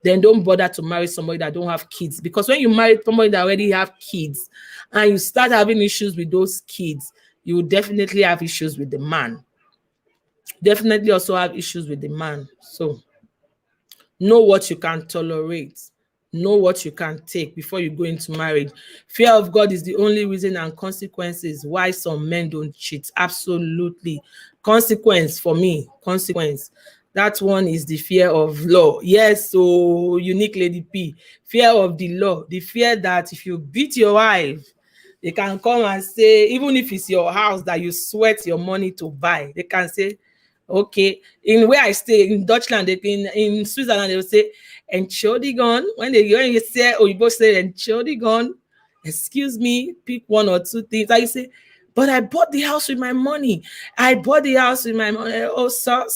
then don't bother to marry somebody that don't have kids. Because when you marry somebody that already have kids and you start having issues with those kids, you will definitely have issues with the man. Definitely also have issues with the man. So know what you can tolerate. Know what you can take before you go into marriage. Fear of God is the only reason and consequences why some men don't cheat. Absolutely. Consequence for me, consequence. That one is the fear of law. Yes, so unique Lady P. Fear of the law. The fear that if you beat your wife, they can come and say, even if it's your house that you sweat your money to buy, they can say, okay, in where I stay in Deutschland, in Switzerland, they will say Entschuldigung. When you say, oh, you both say Entschuldigung, excuse me, pick one or two things. I say, but I bought the house with my money. I bought the house with my money. Oh, sir,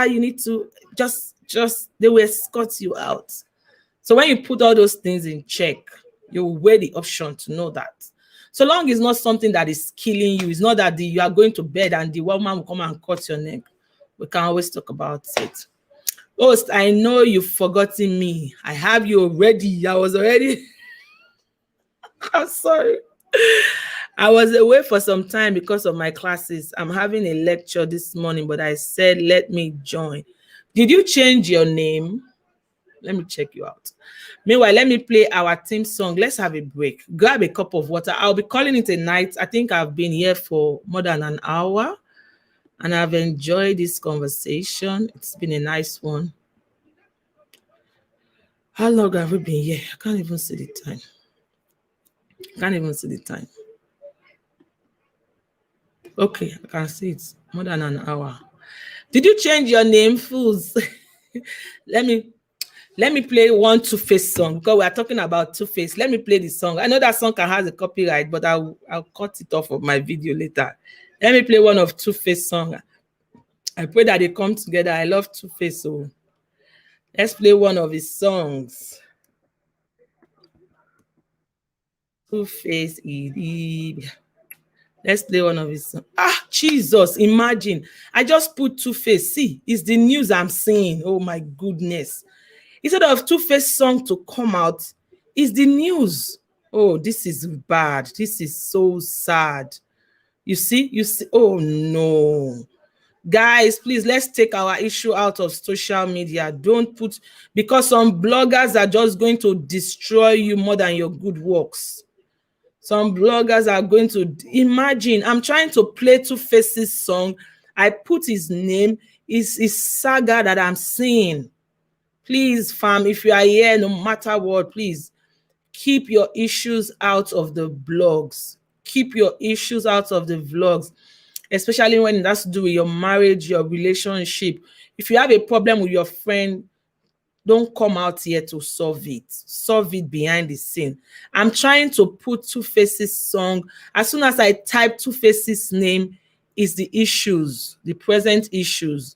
you need to just they will escort you out. So when you put all those things in check, you will weigh the option to know that. So long it's not something that is killing you, it's not that you are going to bed and the woman will come and cut your neck. We can always talk about it. Host, I know you've forgotten me. I have you already. I was already. I'm sorry. I was away for some time because of my classes. I'm having a lecture this morning, but I said, let me join. Did you change your name? Let me check you out. Meanwhile, let me play our theme song. Let's have a break. Grab a cup of water. I'll be calling it a night. I think I've been here for more than an hour and I've enjoyed this conversation. It's been a nice one. How long have we been here? I can't even see the time. Okay, I can see it. More than an hour. Did you change your name, fools? Let me play one Two-Face song because we are talking about Two-Face. Let me play the song. I know that song can have a copyright, but I'll cut it off of my video later. Let me play one of Two-Face song. I pray that they come together. I love Two-Face, so let's play one of his songs. Two-Face Idibia. Let's play one of his songs. Ah, Jesus, imagine. I just put Two-Face. See, it's the news I'm seeing. Oh my goodness. Instead of Two-Face song to come out, it's the news. Oh, this is bad. This is so sad. You see, oh no. Guys, please, let's take our issue out of social media. Don't put, because some bloggers are just going to destroy you more than your good works. Some bloggers are going to, imagine, I'm trying to play Two-Face's song. I put his name, is saga that I'm seeing. Please, fam, if you are here, no matter what, please keep your issues out of the blogs. Keep your issues out of the vlogs, especially when it has to do with your marriage, your relationship. If you have a problem with your friend, don't come out here to solve it. Solve it behind the scene. I'm trying to put Two-Face's song. As soon as I type Two-Face's name, is the issues, the present issues.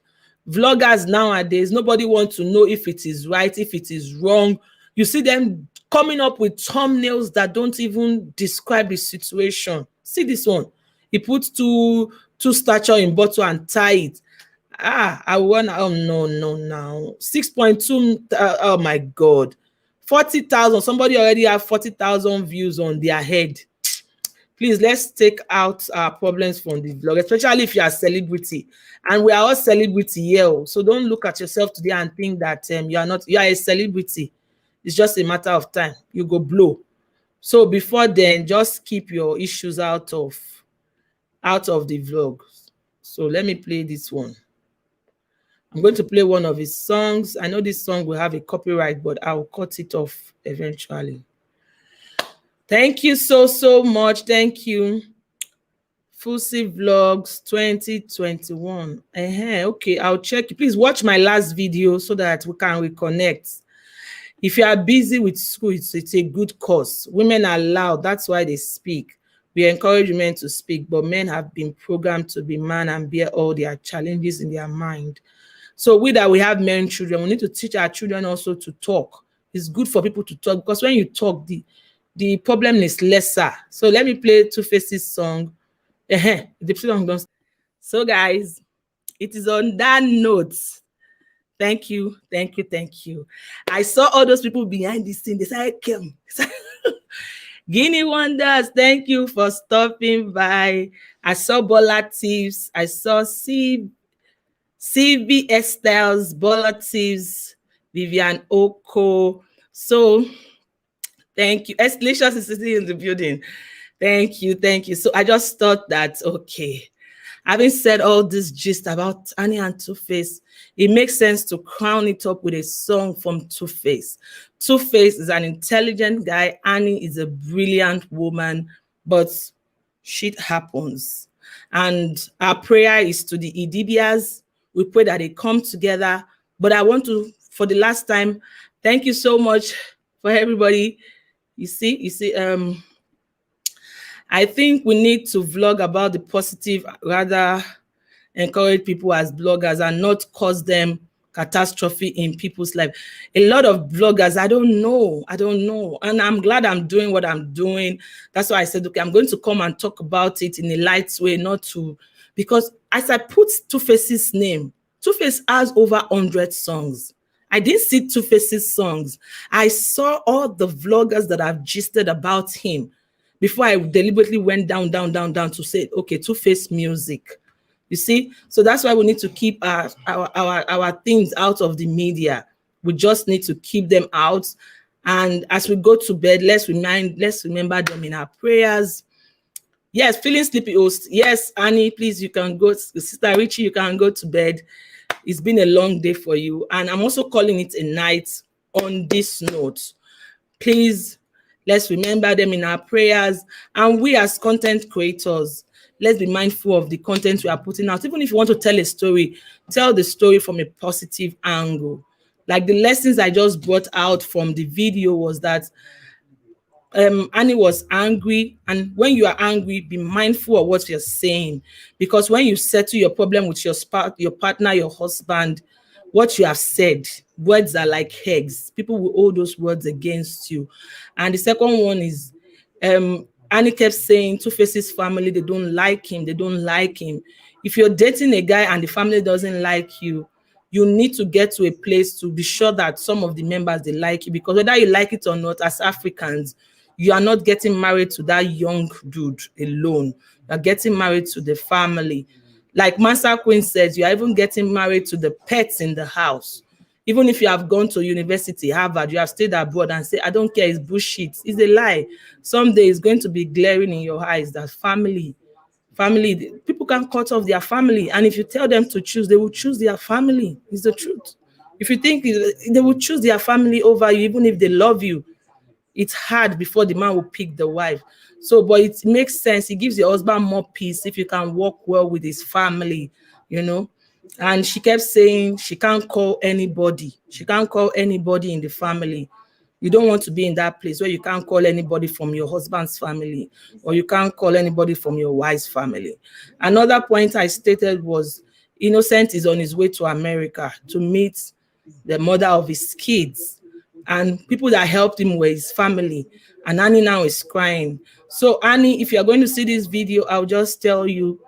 Vloggers nowadays, nobody wants to know if it is right, if it is wrong. You see them coming up with thumbnails that don't even describe the situation. See this one. He puts two stature in bottle and tie it. I want, oh no, now 6.2, oh my God, 40,000. Somebody already have 40,000 views on their head. Please, let's take out our problems from the vlog, especially if you are a celebrity. And we are all celebrity here. So don't look at yourself today and think that you are a celebrity. It's just a matter of time. You go blow. So before then, just keep your issues out of the vlog. So let me play this one. I'm going to play one of his songs. I know this song will have a copyright, but I'll cut it off eventually. Thank you so much. Thank you. Fusi Vlogs 2021. Okay, I'll check. Please watch my last video so that we can reconnect. If you are busy with school, it's a good cause. Women are loud. That's why they speak. We encourage men to speak, but men have been programmed to be man and bear all their challenges in their mind. So we have men children, we need to teach our children also to talk. It's good for people to talk, because when you talk, the problem is lesser. So let me play Two Faces song. The song don't. So guys, it is on that note. Thank you. I saw all those people behind this thing. They said, "Come." Guinea Wonders, thank you for stopping by. I saw Bola Thieves. I saw CV Styles, Bola Thieves, Vivian Oko. So thank you. Escalation is sitting in the building. Thank you. So I just thought that, okay, having said all this gist about Annie and Two-Face, it makes sense to crown it up with a song from Two-Face. Two-Face is an intelligent guy. Annie is a brilliant woman, but shit happens. And our prayer is to the Idibias. We pray that they come together. But I want to, for the last time, thank you so much for everybody. You see, I think we need to vlog about the positive, rather encourage people as bloggers and not cause them catastrophe in people's life. A lot of bloggers, I don't know. And I'm glad I'm doing what I'm doing. That's why I said, okay, I'm going to come and talk about it in a light way, not to, because as I put Two-Face's name, Two-Face has over 100 songs. I didn't see Two-Face's songs. I saw all the vloggers that have gisted about him before I deliberately went down to say, okay, Two-Face music. You see? So that's why we need to keep our things out of the media. We just need to keep them out. And as we go to bed, let's remember them in our prayers. Yes, feeling sleepy. Yes, Annie, please, you can go. Sister Richie, you can go to bed. It's been a long day for you. And I'm also calling it a night on this note. Please, let's remember them in our prayers. And we as content creators, let's be mindful of the content we are putting out. Even if you want to tell a story, tell the story from a positive angle. Like the lessons I just brought out from the video was that Annie was angry, and when you are angry, be mindful of what you're saying, because when you settle your problem with your partner, your husband, what you have said, words are like eggs. People will hold those words against you. And the second one is Annie kept saying Two-Face's family, they don't like him. If you're dating a guy and the family doesn't like you, you need to get to a place to be sure that some of the members, they like you, because whether you like it or not, as Africans, you are not getting married to that young dude alone. You're getting married to the family. Like Master Queen says, you are even getting married to the pets in the house. Even if you have gone to university, Harvard, you have stayed abroad and say, I don't care, it's bullshit. It's a lie. Someday it's going to be glaring in your eyes that family, people can cut off their family. And if you tell them to choose, they will choose their family. It's the truth. If you think they will choose their family over you, even if they love you, it's hard before the man will pick the wife. So, but it makes sense. It gives your husband more peace if you can work well with his family, you know. And she kept saying she can't call anybody. She can't call anybody in the family. You don't want to be in that place where you can't call anybody from your husband's family, or you can't call anybody from your wife's family. Another point I stated was Innocent is on his way to America to meet the mother of his kids. and people that helped him were his family. And Annie now is crying. So Annie, if you're going to see this video, I'll just tell you,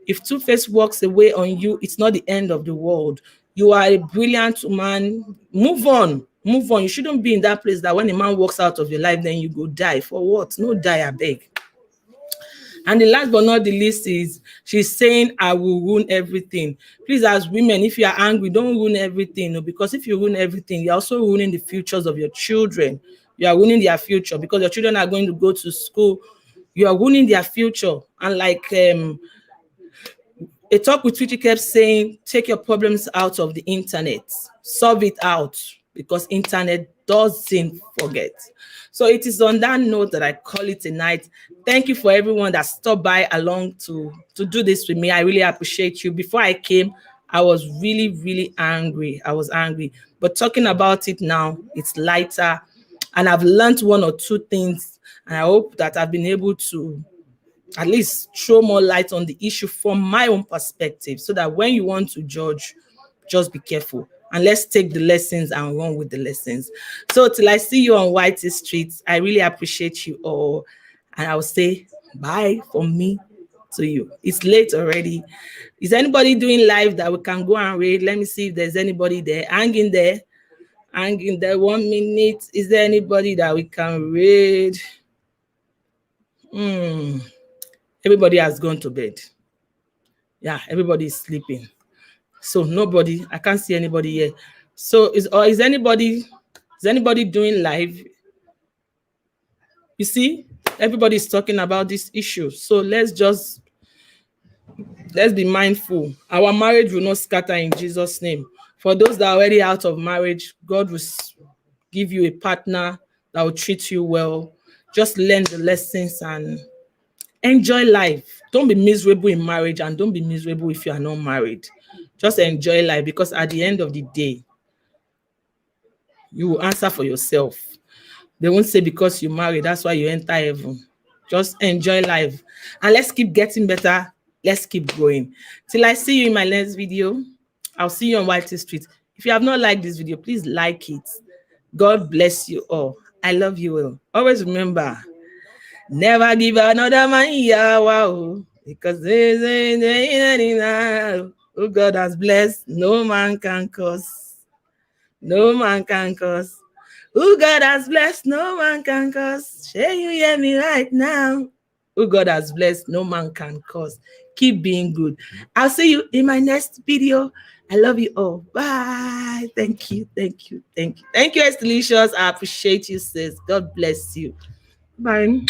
if Two-Face walks away on you, it's not the end of the world. You are a brilliant woman. Move on. Move on. You shouldn't be in that place that when a man walks out of your life, then you go die. For what? No die, I beg. And the last but not the least is she's saying, I will ruin everything. Please, as women, if you are angry, don't ruin everything. No, because if you ruin everything, you're also ruining the futures of your children. You are ruining their future because your children are going to go to school. You are ruining their future. And like a talk with Twitchy kept saying, take your problems out of the internet, solve it out, because internet doesn't forget. So it is on that note that I call it a night. Thank you for everyone that stopped by along to do this with me. I really appreciate you. Before I came, I was really, really angry. I was angry. But talking about it now, it's lighter. And I've learned one or two things. And I hope that I've been able to at least throw more light on the issue from my own perspective, so that when you want to judge, just be careful. And let's take the lessons and run with the lessons. So till I see you on Whitey Street, I really appreciate you all. And I'll say bye from me to you. It's late already. Is anybody doing live that we can go and read? Let me see if there's anybody there. Hang in there. Hang in there 1 minute. Is there anybody that we can read? Everybody has gone to bed. Yeah, everybody is sleeping. So nobody, I can't see anybody here. So is anybody doing live? You see, everybody's talking about this issue. So let's be mindful. Our marriage will not scatter in Jesus' name. For those that are already out of marriage, God will give you a partner that will treat you well. Just learn the lessons and enjoy life. Don't be miserable in marriage, and don't be miserable if you are not married. Just enjoy life, because at the end of the day, you will answer for yourself. They won't say because you married, that's why you enter heaven. Just enjoy life. And let's keep getting better. Let's keep going. Till I see you in my next video, I'll see you on Whitey Street. If you have not liked this video, please like it. God bless you all. I love you all. Always remember, never give another man wow, because there's anything who God has blessed, no man can curse. No man can curse. Who God has blessed, no man can curse. Shall you hear me right now? Who God has blessed, no man can curse. Keep being good. I'll see you in my next video. I love you all. Bye. Thank you. Thank you. Thank you. Thank you, Estelicious. I appreciate you, sis. God bless you. Bye.